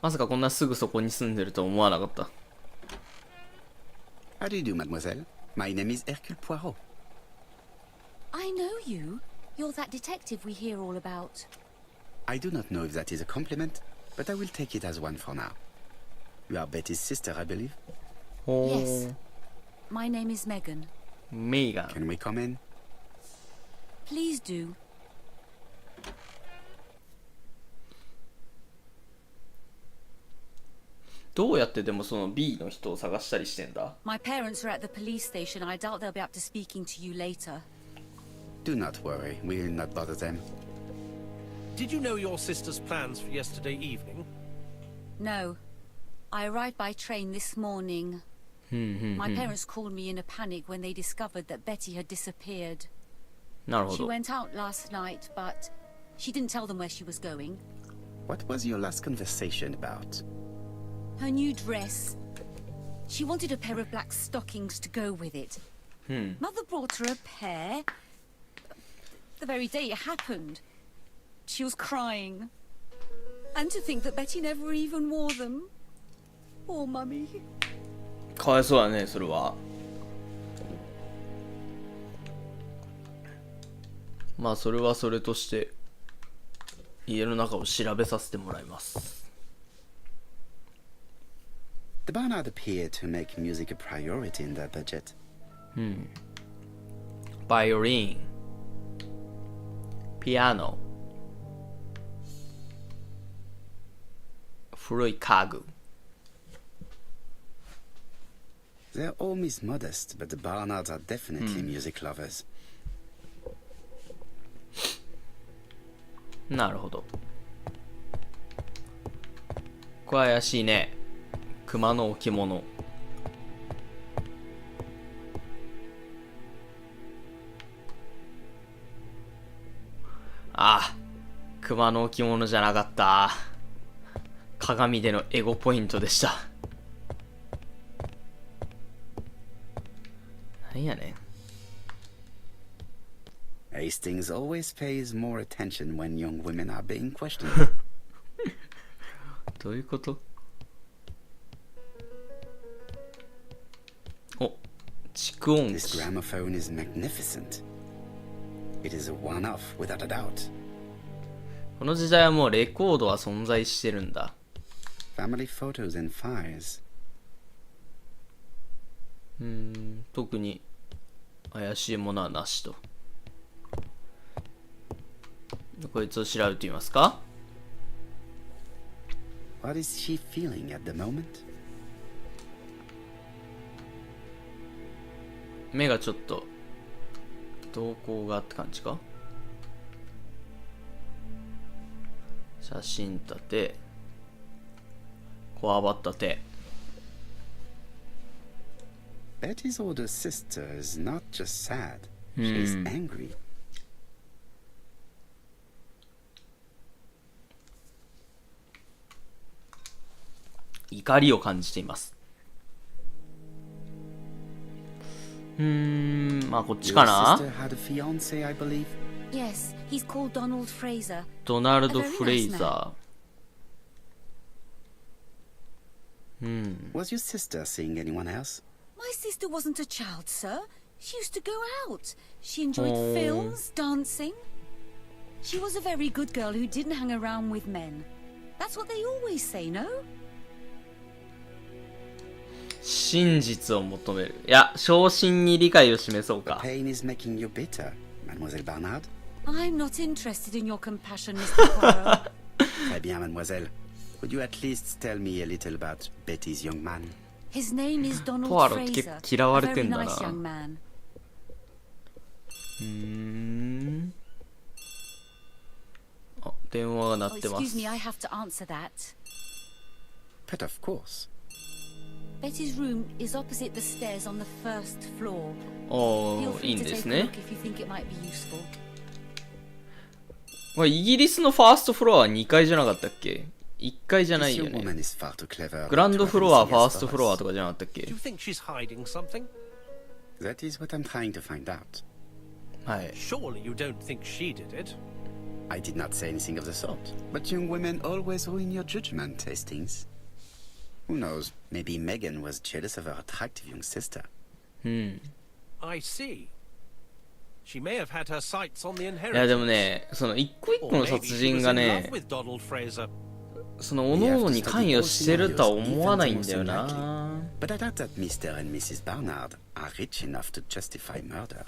まさかこんなすぐそこに住んでると思わなかった。How do you do, mademoiselle? My name is Hercule Poirot. I know you. You're that detective we hear all about. I do not know if that is a compliment, but I will take it as one for now. You are Betty's sister, I believe. Yes. My name is Megan. Megan. Can we come in? Please do. どうやってでもその B の人を探したりしてんだ？ My parents are at the police station. I doubt they'll be up to speaking to you later. Do not worry, we will not bother them. Did you know your sister's plans for yesterday evening? No. I arrived by train this morning. My parents called me in a panic when they discovered that Betty had disappeared. なるほ She ど。 went out last night, but she didn't tell them where she was going. What was your last conversation about? Her new dress. She wanted a pair of black stockings to go with it. Mother brought her a pair. The very day it happened. She was crying. And to think that Betty never even wore them. Poor Mummy. かわいそうだね、それは。まあそれはそれとして家の中を調べさせてもらいます。The Barnard appeared to make music a priority in their budget. バイオリン、ピアノ、古い家具。Their home is modest, but the Barnards are definitely music lovers. なるほど。これ怪しいね。熊の置物。あ、熊の置物じゃなかった。鏡でのエゴポイントでした。なんやねん。Hastings always pays more attention when young women are being questioned. どういうこと？お、蓄音 This 機。 gramophone is magnificent. It is a one-off, without a doubt. この時代はもうレコードは存在してるんだ。Family photos and files. 特に怪しいものはなしと。こいつを調べてみますか？ What is she feeling at the moment? 目がちょっと瞳孔がって感じか？写真立て、こわばった手。 Betty's older sister is not just sad. She is angry. 怒りを感じています。まあこっちか Your な？ sister had a fiancé, I believe. Yes, he's called Donald Fraser. ドナルド・フレイザ Was your sister seeing anyone else? My sister wasn't a child, sir. She used to go out. She enjoyed Oh. films, dancing. She was a very good girl who didn't hang around with men. That's what they always say, no? 真実を求める。いや、昇進に理解を示そうか。 Pain is making you bitter, Mademoiselle Barnard. I'm not interested in your compassion, Mr. Poirot. Très bien, mademoiselle. Could you at least tell me a little about Betty's young man? His name is Donald ポアロって Fraser. 結構嫌わ A れて very んだ nice な。 young man. あ、電話が鳴 Oh, ってます excuse。me, I have to answer that. But of course. Betty's room is opposite the stairs on the first floor. お Feel ー、いい free ん to です take a ね look。if you think it might be useful. これイギリスのファーストフロアは2階じゃなかったっけ？ 1階じゃない This よ young ね。 woman is far too clever. グランドフロア、 to ファース have ト serious フロア thoughts. とかじゃなかったっ Do け？ you think she's hiding something? That is what I'm trying to find out. はい。 Surely you don't think she did it? I did not say anything of the sort. But young women always ruin your judgment, Hastings. Who knows? Maybe Megan was jealous of her attractive young sister. I see. She may have had her sights on the いやで inheritance. もね、その一個一 Or 個の maybe 殺 she 人 was が in ね love、with Donald Fraser. その各々に関与してるとは思わないんだよな。 But I doubt that Mr. and Mrs. Barnard are rich enough to justify murder.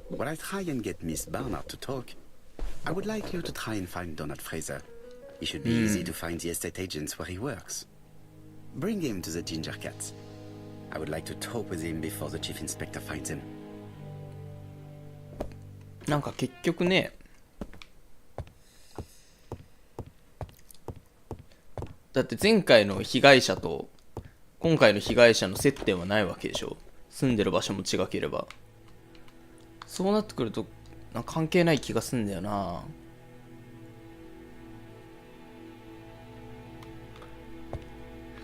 While I try and get Miss Barnard to talk, I would like you to try and find Donald Fraser. It should be easy to find the estate agents where he works. Bring him to the Ginger Cat. I would like to talk with him before the chief inspector finds him. なんか結局ね、だって前回の被害者と今回の被害者の接点はないわけでしょ。住んでる場所も違ければ。そうなってくるとなんか関係ない気がすんだよな。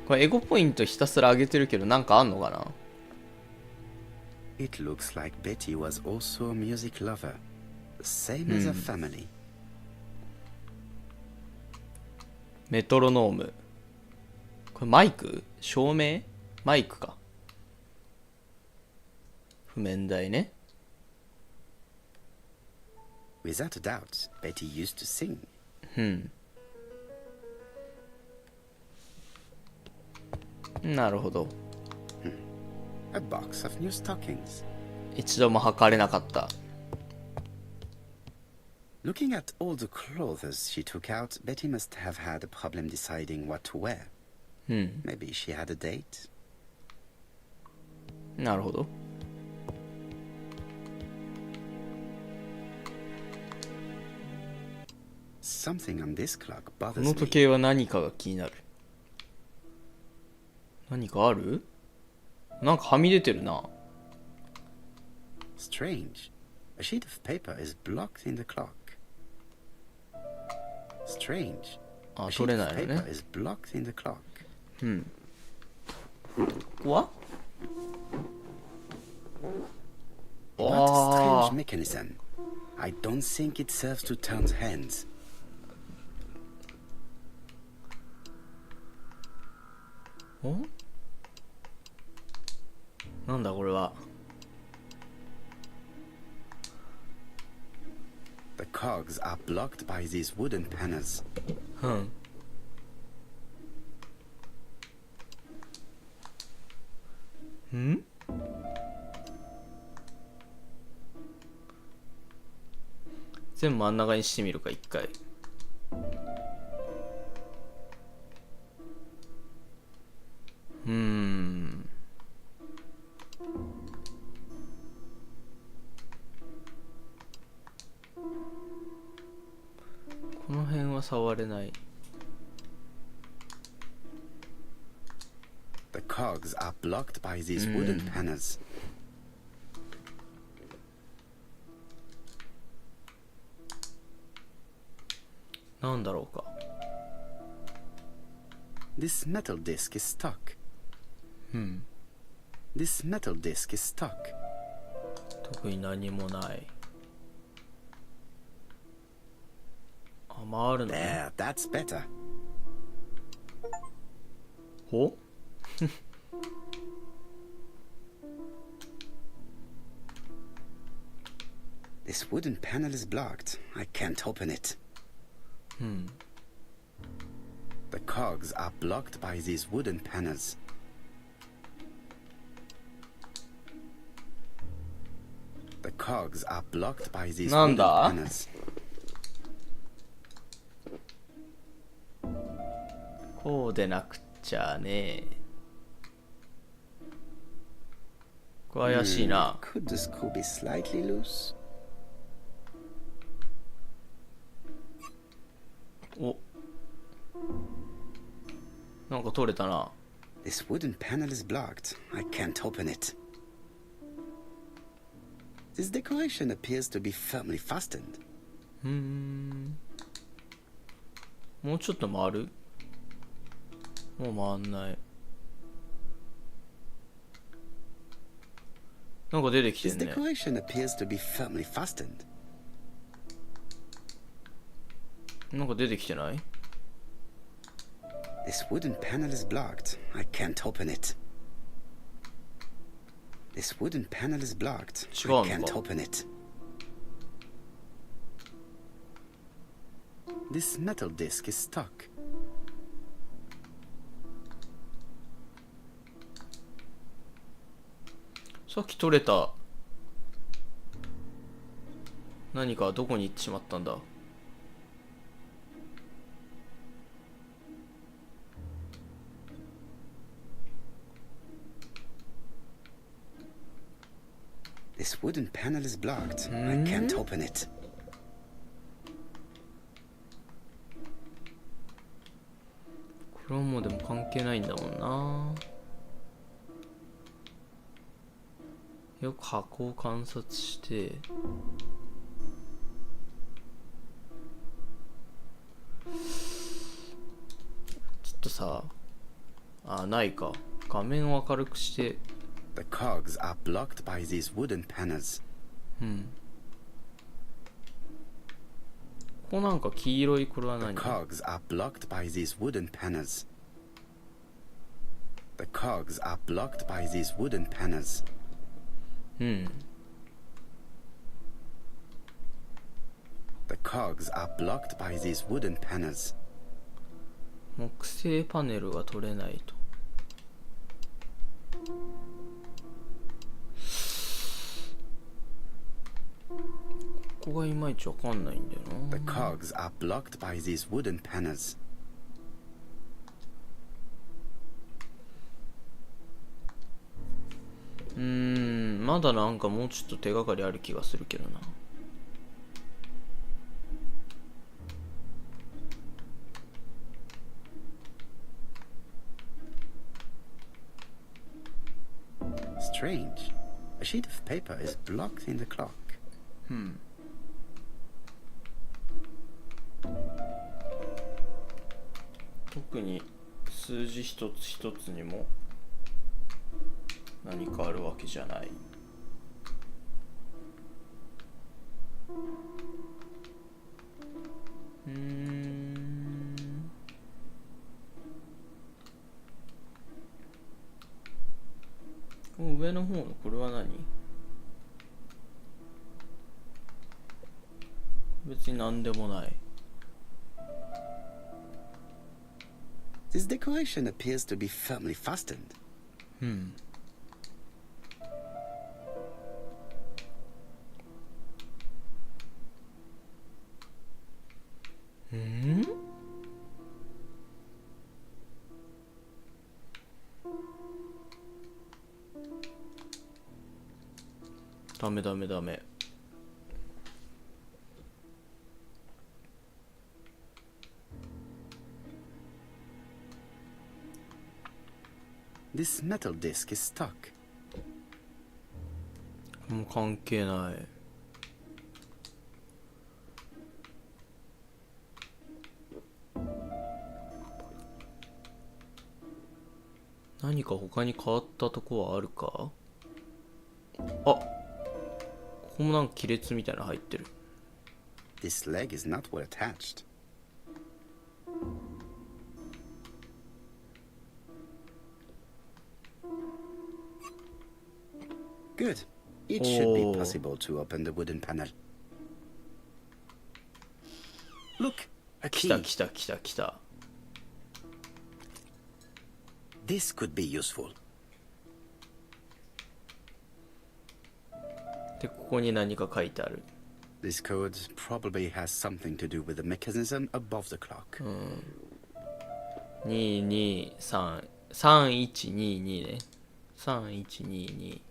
これエゴポイントひたすら上げてるけどなんかあんのかな。 It looks like Betty was also a music lover, the same as her family. メトロノーム。これマイク？照明？マイクか。譜面台ね。Without a doubt, Betty used to sing. なるほど。 A box of new stockings. 一度も測れなかった。 Looking at all the clothes she took out, Betty must have had a problem deciding what to wear. Maybe she had a date. なるほど。 Something on this clock こ bothers の時 me. 計は何かが気になる。何かある？なんかはみ出てるな。 Strange. A sheet of paper is blocked in the clock. Strange. あ、 A 取 sheet れ of ないの paper ね。 is blocked in the clock. ここは？ What a あ strange mechanism. I don't think it serves to turn the hands. あ。お？なんだこれは。 The cogs are blocked by these wooden panels. ん？全部真ん中にしてみるか一回。この辺は触れない。 The cogs are blocked by these wooden panels. なんだろうか。 This metal disc is stuck. This metal disc is stuck. 特に何もない。あ、回るのね。 There, that's better. ほ？ This wooden panel is blocked. I can't open it. The cogs are blocked by these wooden panels. The cogs are blocked by these なん wooden だ panels. こうでなくっちゃね。これ怪しいな。 Could the screw be slightly loose? お、なんか取れたな。 This wooden panel is blocked. I can't open it. This decoration appears to be firmly fastened. もうちょっと回る？もう回んない。なんか出てきて This んね。 decoration appears to be firmly fastened. なんか出てきてない？ This wooden panel is blocked. I can't open it. This wooden panel is blocked. I 違うのか？ can't open it. This metal disc is stuck. さっき取れた何かどこに行ってしまったんだ？ This wooden panel is blocked. I can't open it. これはもうでも関係ないんだもんな。よく箱を観察してちょっとさあ、ないか。画面を明るくして The cogs are blocked by these wooden panels. ここなんか黄色いこれは The 何？ cogs are blocked by these wooden panels. The cogs are blocked by these wooden panels. うん。 The cogs are blocked by these wooden panels. 木製パネルが取れないと。ここがいまいちわかんないんだよ The な。 cogs are blocked by these wooden panels. まだなんかもうちょっと手がかりある気がするけどな。Strange. A sheet of paper is blocked in the clock. 特に数字一つ一つにも何かあるわけじゃない。上の方のこれは何？別に何でもない。 This decoration appears to be firmly fastened. ダメダメダメ。 This metal disc is stuck. もう関係ない。何か他に変わったとこはあるか？あ、ここもなんか亀裂みたいなの入ってる。 This leg is not well attached. Good. It should be Oh. possible to open the wooden panel. Look, a 来 key. た来た来た来た。 This could be useful. で、ここに何か書いてある。 This code probably has something to do with the mechanism above the clock. 223 3122ね。3122。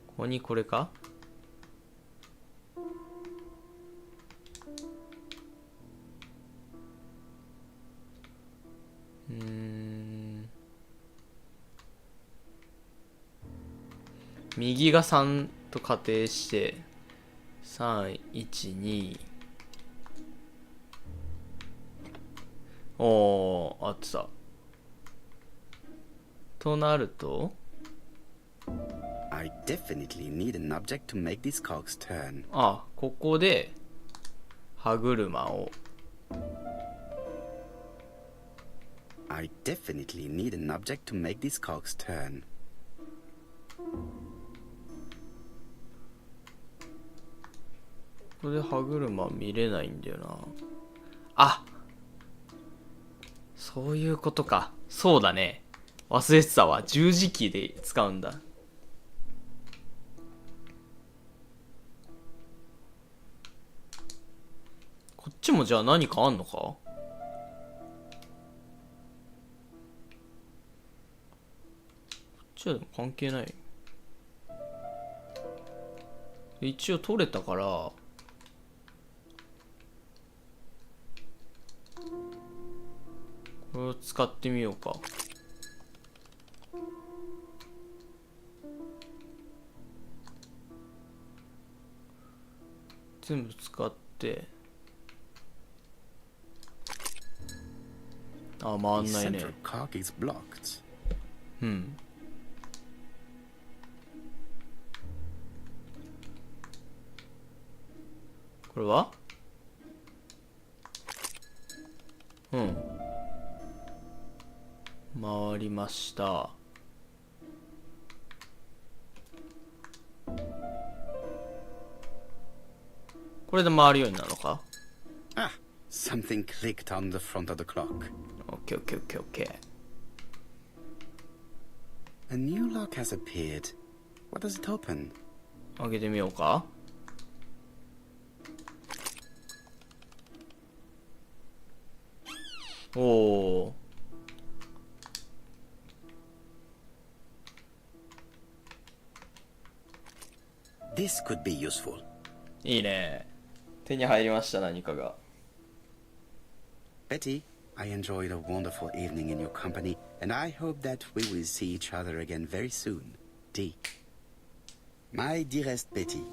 ここにこれか。右が3と仮定して312。おー、合ってた。となると I definitely need an object to make these cogs turn. あ、ここで歯車を I definitely need an object to make these cogs turn. これで歯車見れないんだよな。あ、そういうことか。そうだね。忘れてたわ。十字キーで使うんだ。こっちもじゃあ何かあんのか？こっちはでも関係ない。一応取れたから、これを使ってみようか。全部使って、あ、回ん The ないね。 central cog is blocked. うん。これは？うん。回りました。これで回るようになるのか？ Ah, something clicked on the front of the clock. オッケーオッケーオッケーオッケー。A new lock has appeared. What does it open? 開けてみようか。おお。This could be useful. いいね。手に入りました、何かが。Betty, I enjoyed a wonderful evening in your company, and I hope that we will see each other again very soon. D. My dearest Betty,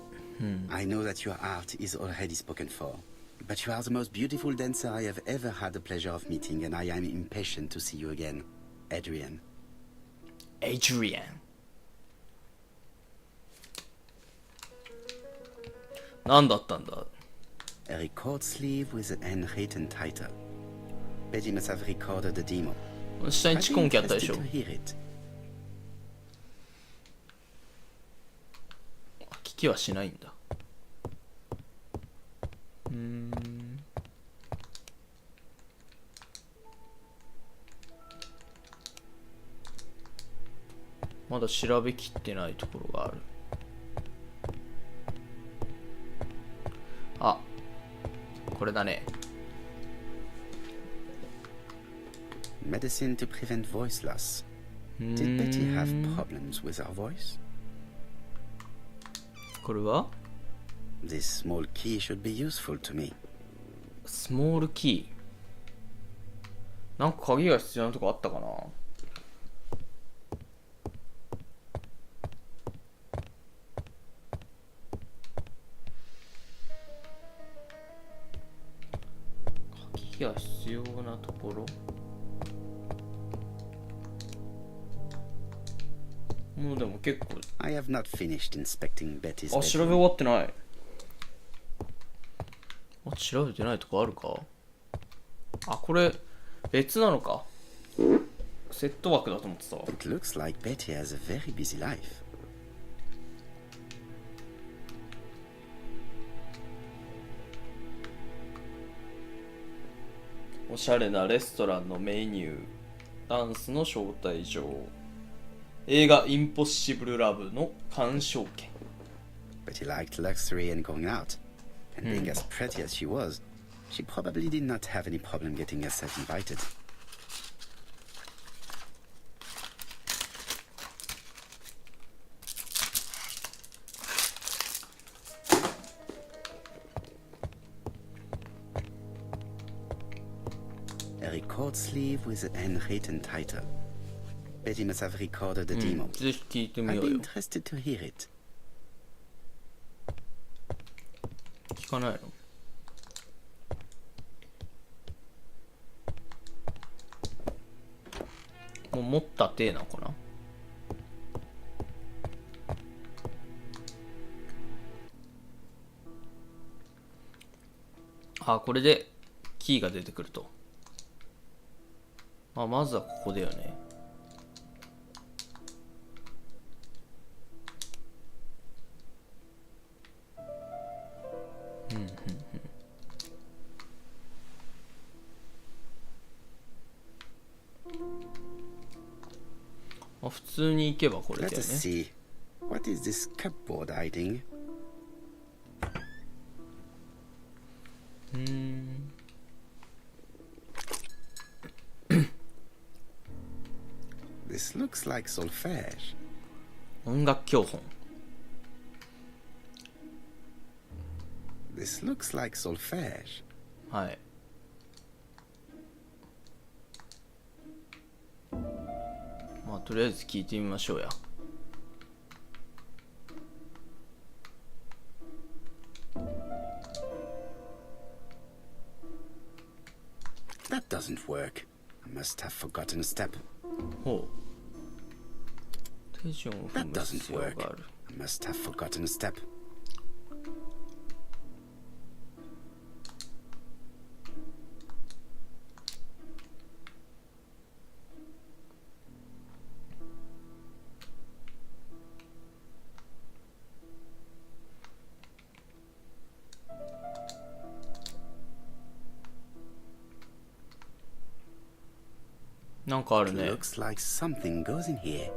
I know that your art is already spoken for, but you are the most beautiful dancer I have ever had the pleasure of meeting, and I am impatient to see you again. Adrian. Adrian。何だったんだ？ A record sleeve with an handwritten title. Betty must have recorded the demo. 下に I'd 蓄 be 音機あったでし interested ょ。 to hear it. 聞きはしないんだ。まだ調べきってないところがある。あ、これだね。Medicine to prevent voice loss. Did Betty have problems with her voice? これは This small key should be useful to me. スモールキー。なんか鍵が必要なとこあったかな？鍵が必要なところ？もうでも結構。 I have not finished inspecting Betty's あ、調べ bedroom. 終わってない。あ、調べてないとこあるか？あ、これ別なのか。セット枠だと思ってたわ。 It looks like Betty has a very busy life. おしゃれなレストランのメニュー、ダンスの招待状、映画インポッシブルラブの鑑賞券。 But he liked luxury and going out. And being as pretty as she was, she probably did not have any problem getting herself invited. A record sleeve with an handwritten title. Betty must have recorded the demo. ぜひ聞いてみ I'd よう be よ。 interested to hear it. 聞かないの？もう持った手なのかな。あ、これでキーが出てくると。あ、まずはここだよね。あ、普通に行けばこれだよ Let ね。 us see. What is this cupboard hiding? This looks like solfège. 音楽教本。 This looks like solfège. はい。まあとりあえず聞いてみましょうや。That doesn't work. I must have forgotten a step. ほう。手順を踏 That む doesn't 必要があ work. る。 I must have forgotten a step. なんかある It ね。 looks like something goes in here.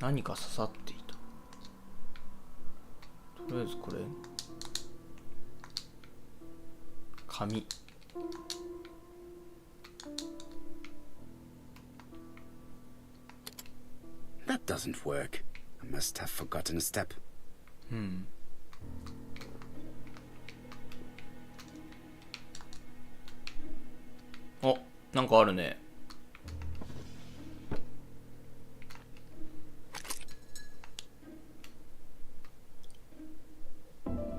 何か刺さっていた。とりあえずこれ。紙。That doesn't work. I must have forgotten a step. お、なんかあるね。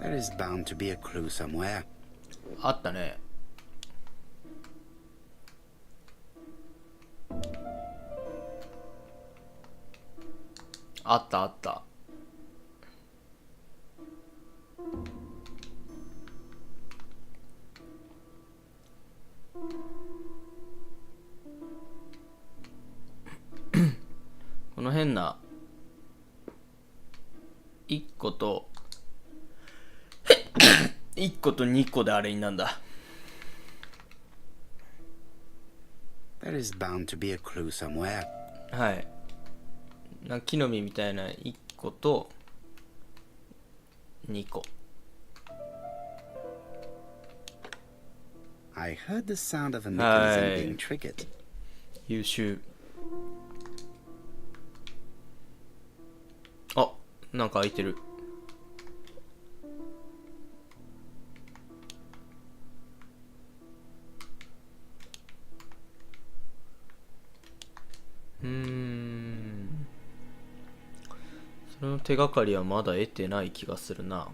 There is bound to be a clue somewhere. あったね。あったあった。この変な1個と1個と2個であれになんだ。 There is bound to be a clue somewhere. はい。なんか木の実みたいな1個と2個。 I heard the sound of a mechanism Hi. being triggered. 優秀。あ、なんか開いてる。その手がかりはまだ得てない気がするな。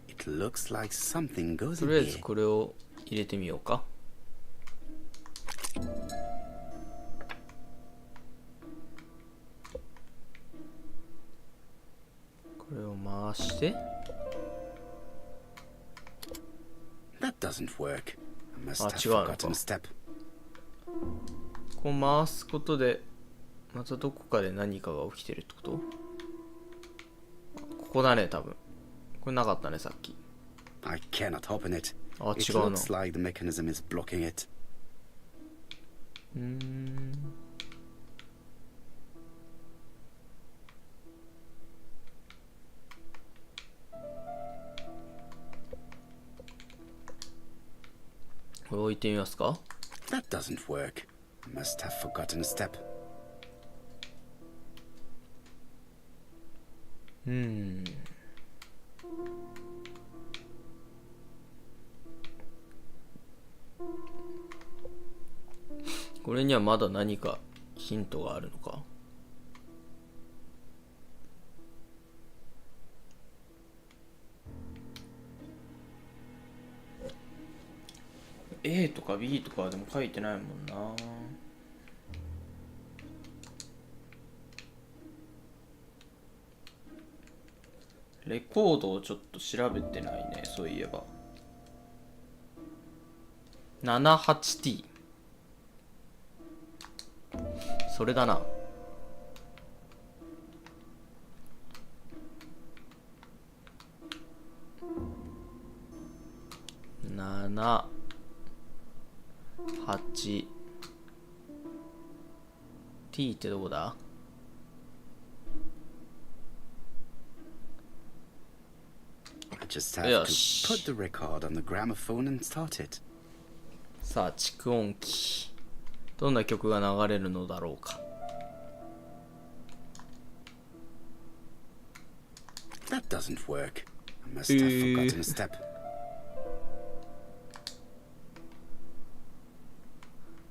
It looks like something goes と in りあえず here. これを入れてみようか。これを回して。 That doesn't work. I must Ah, have 違うのか。 forgotten a step. こう回すことでまたどこかで何かが起きてるってこと？ここだね、多分。これなかったね、さっき。 I cannot open it. あ、 It 違うの。 looks like the mechanism is blocking it. これ置いてみますか。 That doesn't work. Must have forgotten a step. これにはまだ何かヒントがあるのか。A とか B とかでも書いてないもんな。レコードをちょっと調べてないね、そういえば。78T。それだな。7、8、T ってどこだ？ I just have Yes. to put the record on the gramophone and start it. さあ、蓄音機。どんな曲が流れるのだろうか。That doesn't work. I must have forgotten a step.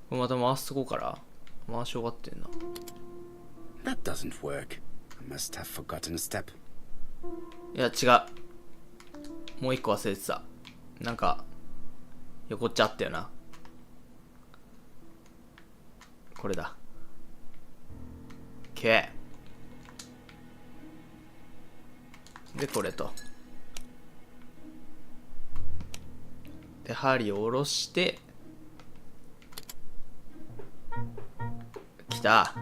これまた回すとこから回し終わってんな。 That doesn't work. I must have forgotten a step. いや、違う。もう一個忘れてた。なんか、横っちゃあったよな。これだ。OK。で、これと。で、針を下ろして、きた。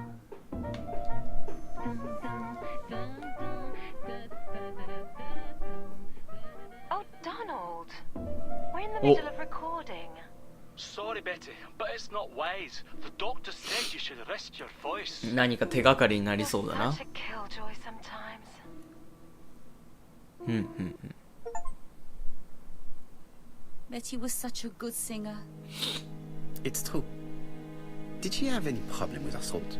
Oh, Donald. We're in the middle of recording. Sorry, Betty, but it's not wise. The doctor said you should rest your voice. 何か手がかりになりそうだな。 Such a killjoy sometimes. Betty was such a good singer. It's true. Did she have any problem with her throat?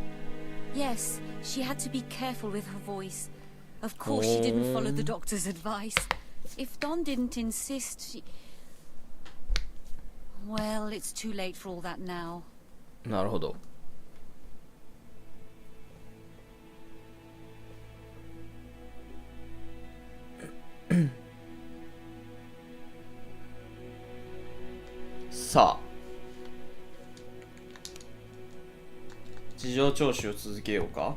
Yes, she had to be careful with her voice. Of course, she didn't follow the doctor's advice. If Don didn't insist, she... Well, it's too late for all that now. なるほど。さあ、事情聴取を続けようか。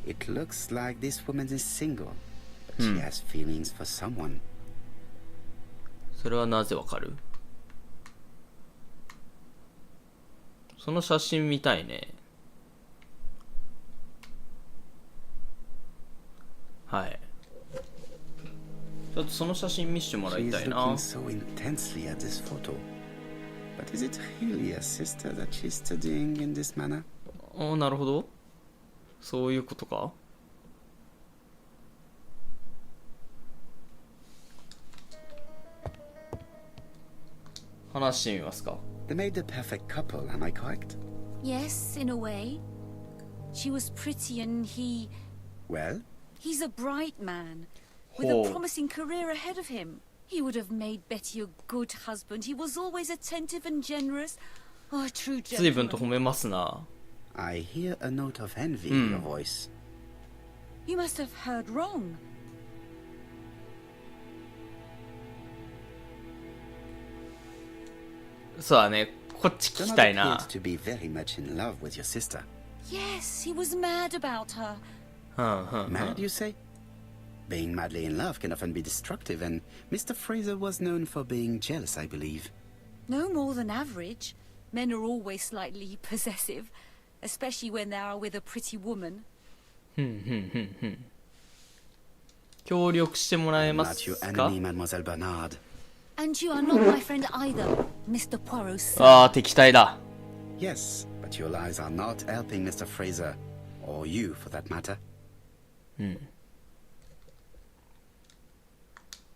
It looks like this woman is single. She has feelings for someone. それはなぜわかる？その写真見たいね。はい。ちょっとその写真見せてもらい She's たいな。 looking so intensely at this photo. But is it really a sister that she's studying in this manner? ああ、なるほど。そういうことか。話してみますか。 They made the perfect couple, am I correct? Yes, in a way. She was pretty and he... Well, He's a bright man, with Oh. a promising career ahead of him. He would have made Betty a good husband. He was always attentive and generous. Oh, a true 随分と褒 gentleman. めますな。 I hear a note of envy in your voice. You must have heard wrong. そうだね。こっち聞き Donald たいな。 appeared to be very much in love with your sister. Yes, he was mad about her. うんうん。 Mad, you say? Being madly in love can often be destructive, and Mr. Fraser was known for being jealous, I believe. No more than average. Men are always slightly possessive, especially when they are with a pretty woman. 協力してもらえま Not す your か？ enemy, Mademoiselle Bernard. And you are not my friend either, Mr. Poirot's son. ああ、敵対だ。 Yes, but your lies are not helping Mr. Fraser, or you for that matter.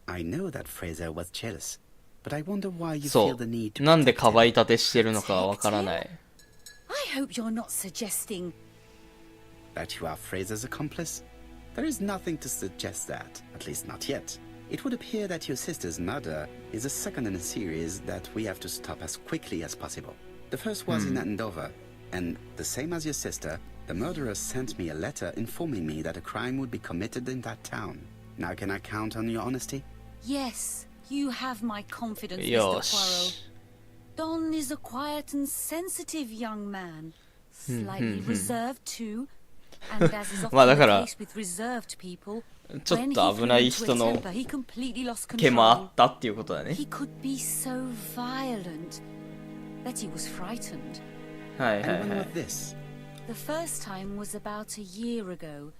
I know that Fraser was jealous, but I wonder why you そ feel the need う。 to なんで protect かば him. い立てしてるのかわからない。I hope you're not suggesting. That you are Fraser's accomplice? There is nothing to suggest that, at least not yet. It would appear that your sister's murder is the second in a series that we have to stop as quickly as possible. The first was in Andover, and the same as your sister, the murderer sent me a letter informing me that a crime would be committed in that town. Now can I count on your honesty? Yes, you have my confidence, Mr. よ Poirot. し。 Don is a quiet and sensitive young man. Slightly reserved too. And as is まあ often だか the ら case with reserved people, ちょっ when と he 危 flew ない into a 人の temper, he completely lost 毛もあ control. ったっていうことだね。 He could be so violent. Betty was frightened. はいはい And when は was い。 this? The first time was about a year ago.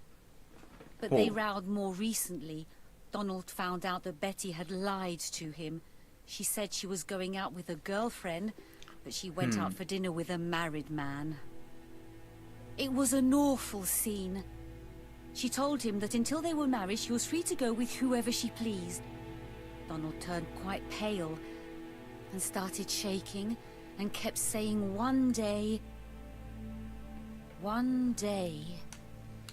But they Oh. rowed more recently. Donald found out that Betty had lied to him. She said she was going out with a girlfriend, but she went out for dinner with a married man. It was an awful scene. She told him that until they were married, she was free to go with whoever she pleased. Donald turned quite pale and started shaking and kept saying one day,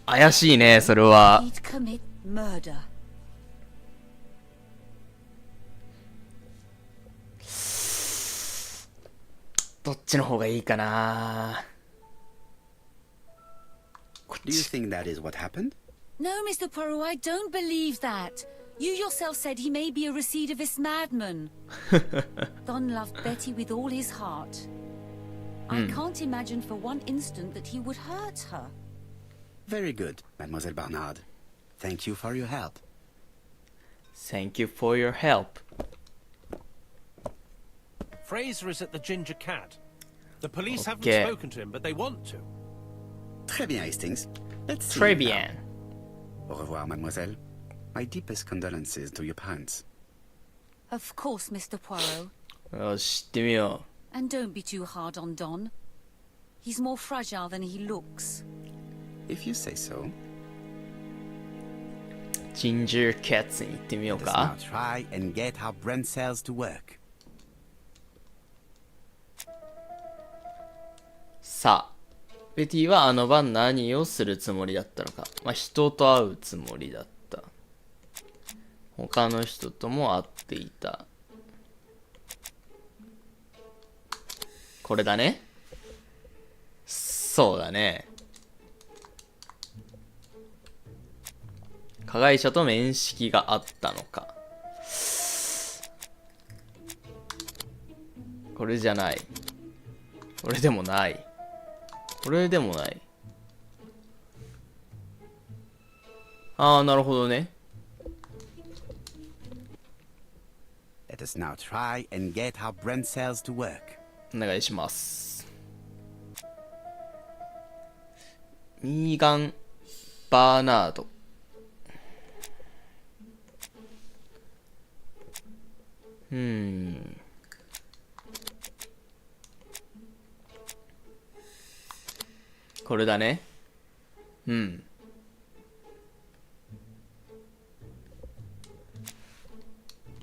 怪しいね、それは。 he'd commit murder. どっちの方がいいかな。 Do you think that is what happened? No, Mr. Poirot, I don't believe that. You yourself said he may be a recidivist madman. Don loved Betty with all his heart. I can't imagine for one instant that he would hurt her. Very good, Mademoiselle Bernard. Thank you for your help. Thank you for your help. Fraser is at the Ginger Cat. The police haven't Okay. spoken to him, but they want to. Très bien, Hastings. Let's see. Très now. bien. Au revoir, mademoiselle. My deepest condolences to your parents. Of course, Mr. Poirot. よし、行ってみよ And don't be too hard on Don. He's more fragile than he looks. If you say so. う。ジンジャーキャッツに行ってみよう Let's か now。try and get our brain cells to work. さあ、ベティはあの晩何をするつもりだったのか。まあ、人と会うつもりだった。他の人とも会っていた。これだね。そうだね。加害者と面識があったのか。これじゃない。これでもない。これでもない。ああ、なるほどね。Let us now try and get our brain cells to work. お願いします。ミーガン・バーナード。これだね。うん。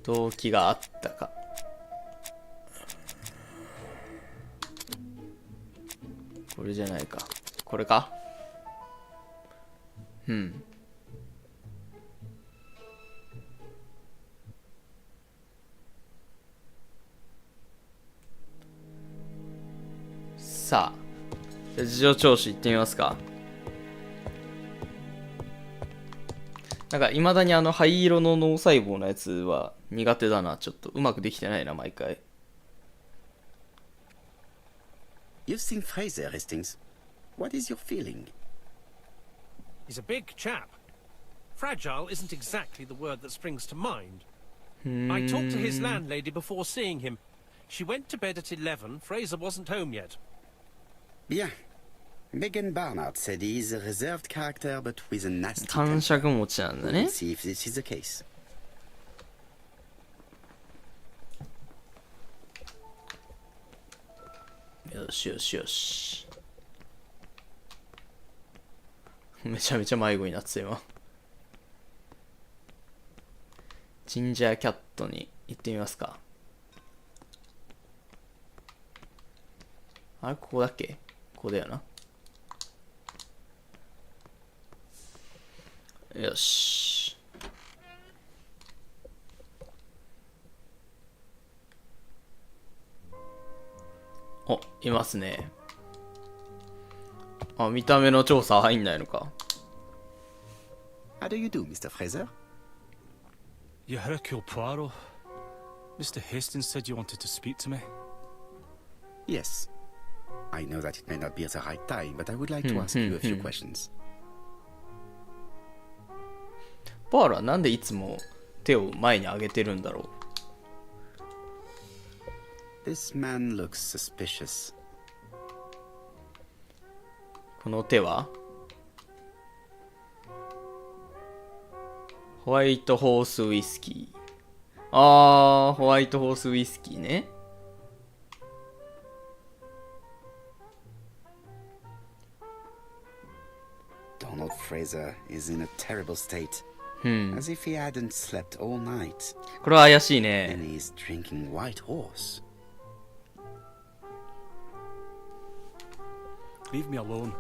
動機があったか。これじゃないか。これか。うん。さあ、事情聴取行ってみますか。なんか、いまだに灰色の脳細胞のやつは苦手だな。ちょっとうまくできてないな、毎回。You've seen Fraser, Hastings. What is your feeling? He's a big chap. Fragile isn't exactly the word that springs to mind. I talked to his landlady before seeing him. She went to bed at 11. Fraser wasn't home yet. Bien. Megan Barnard said he's a reserved character but with a nasty 感 temper. 触持ちなんだ We'll ね。 see if this is the case. よしよしよし。めちゃめちゃ迷子になってた今。ジンジャーキャットに行ってみますか。あれここだっけ？ここだよな。よし。お、いますね。あ、見た目の調査入んないのか。How do you do, Mr. Fraser? You Hercule Poirot. Mr. Hastings said you wanted to speak to me. Yes. I know that it may not be at the right time, but I would like to ask you a few questions. パールはなんでいつも手を前に上げてるんだろ This man looks suspicious. う。この手はホワイトホースウイスキー。あー、ホワイトホースウイスキーね。Donald Fraser is in a terrible state. As if he hadn't slept all night. これは怪しいね。 And he's drinking white horse. Leave me alone.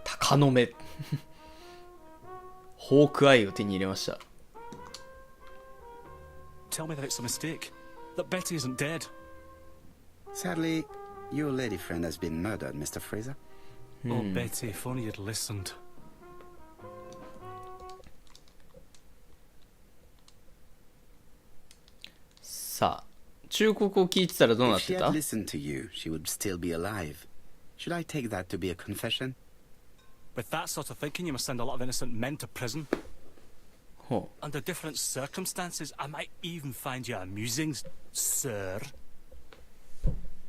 鷹の目。ホークアイを手に入れました。Tell me that it's a mistake. That Betty isn't dead. Sadly, your lady friend has been murdered, Mr. Fraser. Oh, Betty, if only you'd listened. さあ、忠告を聞いてたらどうな If っ she て had た？ listened to you, she would still be alive. Should I take that to be a confession? With that sort of thinking, you must send a lot of innocent men to prison. ほう。 Under different circumstances, I might even find you amusing, sir.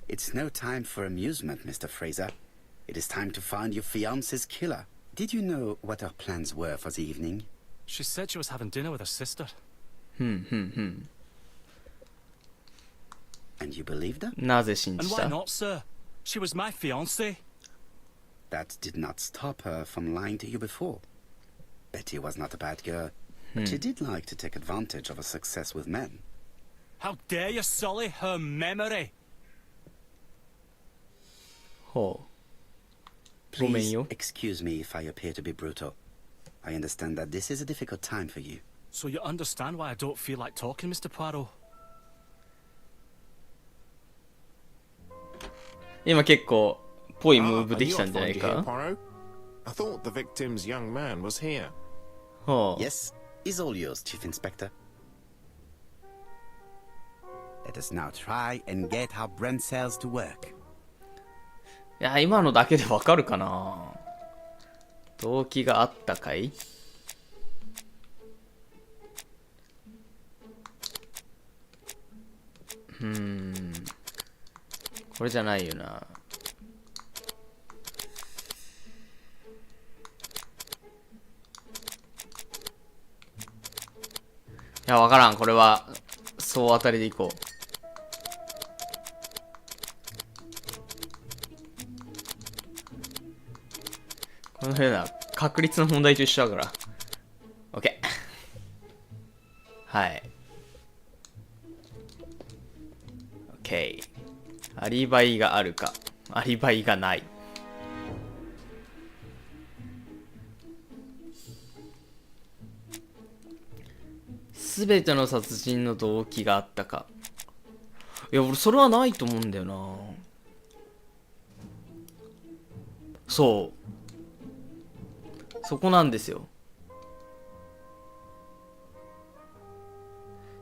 It's no time for amusement, Mr. Fraser. It is time to find your fiance's killer. Did you know what her plans were for the evening? She said she was having dinner with her sister. And you believed her? なぜ信 And じ why た？ not, sir? She was my fiancée. That did not stop her from lying to you before. Betty was not a bad girl, but she did like to take advantage of her success with men. How dare you sully her memory? ほう。ごめん Please よ。 excuse me if I appear to be brutal. I understand that this is a difficult time for you. So you understand why I don't feel like talking, Mr. Poirot? 今結構ぽいムー Ah, ブ a で new きたんじゃない find you here, か？ Poirot. I thought the victim's young man was here. ほう。 Yes, is all yours, Chief Inspector. Let us now try and get our brain cells to work. いや、今のだけでわかるかな？動機があったかい？これじゃないよな。いや、わからん。これは、総当たりでいこう。このような確率の問題と一緒だから。OK。はい。OK。アリバイがあるか。アリバイがない。すべての殺人の動機があったか。いや、俺それはないと思うんだよな。そう。そこなんですよ。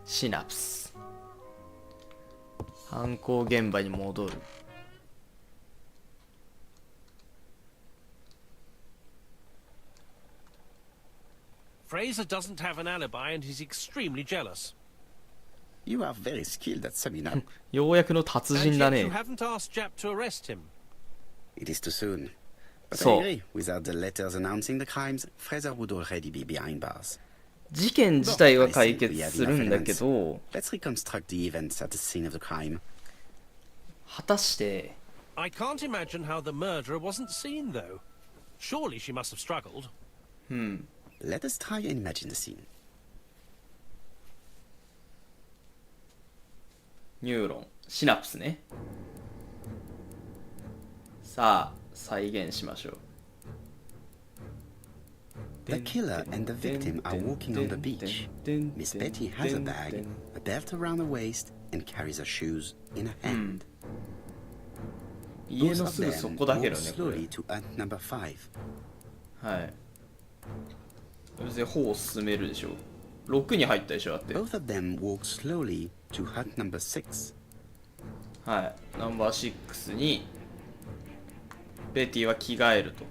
シナプス。犯行現場に戻る。Fraser doesn't have an alibi and he's extremely jealous. You are very skilled at summing up. ようやくの達 And 人だ yet you ね。 haven't asked Jap to arrest him. It is too soon. But So- I agree, without the letters announcing the crimes, Fraser would already be behind bars. 事件自体は解決するんだけど、 Let's reconstruct the events at the scene of the crime. 果たして I can't imagine how the murderer wasn't seen, though. Surely she must have struggled. Let us try and imagine the scene. ニューロン、シナプスね。さあ、再現しましょう。 The killer and the victim are walking on the beach. Miss Betty has a bag, a belt around her waist, and carries her shoes in her hand. 家 Both の of すぐ them そこだけ walk どね、これ。 slowly to hut number 5. はい。別に歩を進めるでしょ。6に入ったでしょ、だって。 Both of them walk slowly to hut number 6. はい。ナンバー6に、ベティは着替えると。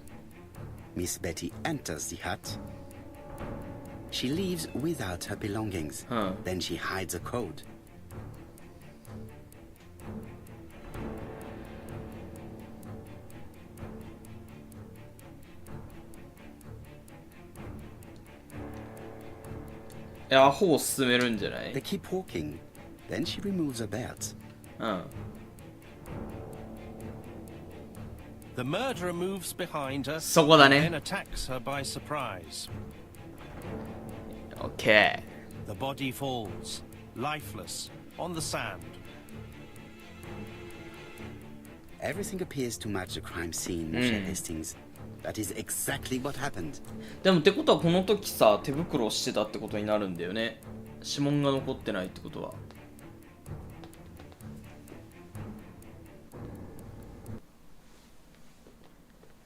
Miss Betty enters the hut. She leaves without her belongings. Then she hides a code. Iや、歩を進めるんじゃない？ They keep walking. Then she removes her belt. うん。 The murderer moves behind her そこだ and ね。 then attacks her by surprise. オッケ The body falls, lifeless, on the sand. Everything appears to match the crime scene, Monsieur Hastings. That is exactly what happened. ー。でもってことはこの時さ、手袋をしてたってことになるんだよね。指紋が残ってないってことは。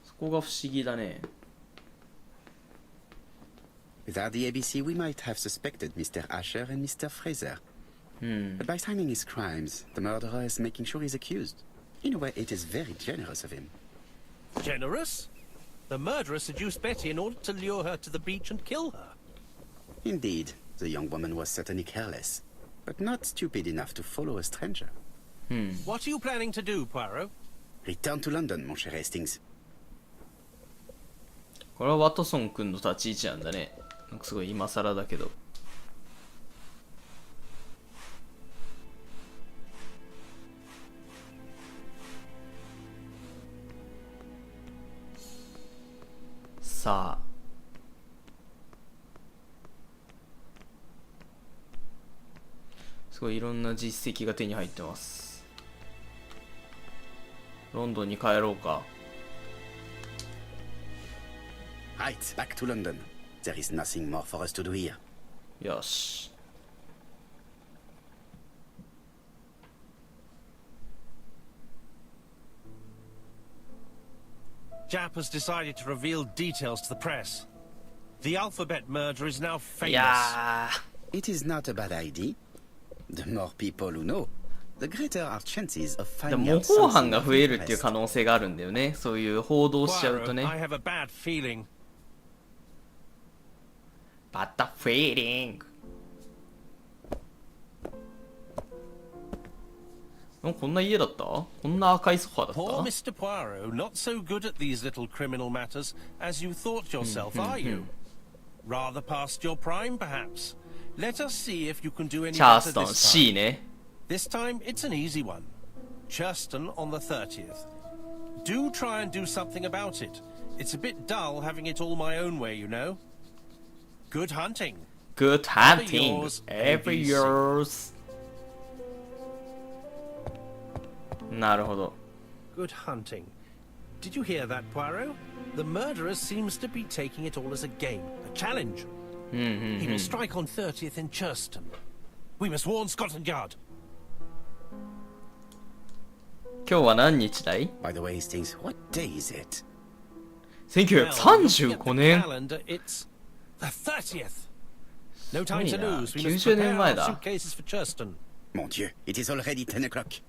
そこが不思議だね。 Without the ABC, we might have suspected Mr. Asher and Mr. Fraser. But by signing his crimes, the murderer is making sure he's accused. In a way, it is very generous of him. Generous? The murderer seduced Betty in order to lure her to the beach and kill her. Indeed, the young woman was certainly careless, but not stupid enough to follow a stranger. What are you planning to do, Poirot? Return to London, Monsieur Hastings. これはワトソン君の立ち位置なんだね。なんかすごい今更だけど。さあ。すごいいろんな実績が手に入ってます。ロンドンに帰ろうか。 Right, back to London. There is nothing more for us to do here. よし。 Jap has decided to reveal details to the press. The alphabet murder is now い famous. や It is not a bad idea. The more people who know, the greater our chances of ー。でも finding 模 out 倣犯 something が of 増えるっていう interest. 可能性があるんだよね。そういう報道しちゃうと Poirot, ね。 I have a bad feeling. バタフィーリング。こんな家だった？こんな赤いソファーだ Poor った？ Mr. Poirot, not so good at these little criminal matters as you thought yourself, are you? Rather past your prime, perhaps. Let us see if you can do any チャー better ストン this C time. ね。 This time, it's an easy one. Churston on the 30th. Do try and do something about it. It's a bit dull having it all my own way, you know. Good hunting. Good hunting. Every ABC. yours. なるほど。 Good hunting. Did you hear that, Poirot? The murderer seems to be taking it all as a game, a challenge. He will strike on 30th in Churston. We must warn Scotland Yard. 今日は何日だい？ By the way, Hastings, what day is it? Well, looking at 1935 the 年。 calendar, it's the 30th. No time to すごいな。 lose. We must 90年 prepare 前 our だ。 suitcases for Churston. Mon Dieu, it is already 10 o'clock.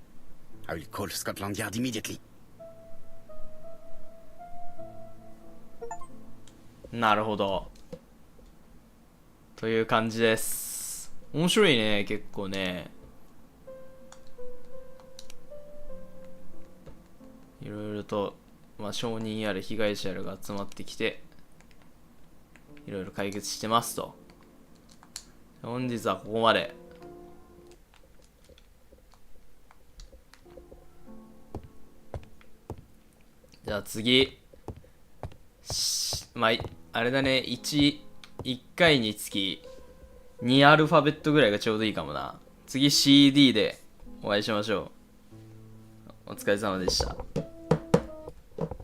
I will call Scotland Yard immediately. なるほど。という感じです。面白いね、結構ね。いろいろとまあ、証人やら被害者やらが集まってきて、いろいろ解決してますと。本日はここまで。じゃあ次。まあ、あれだね、1回につき2アルファベットぐらいがちょうどいいかもな。次 CD でお会いしましょう。お疲れ様でした。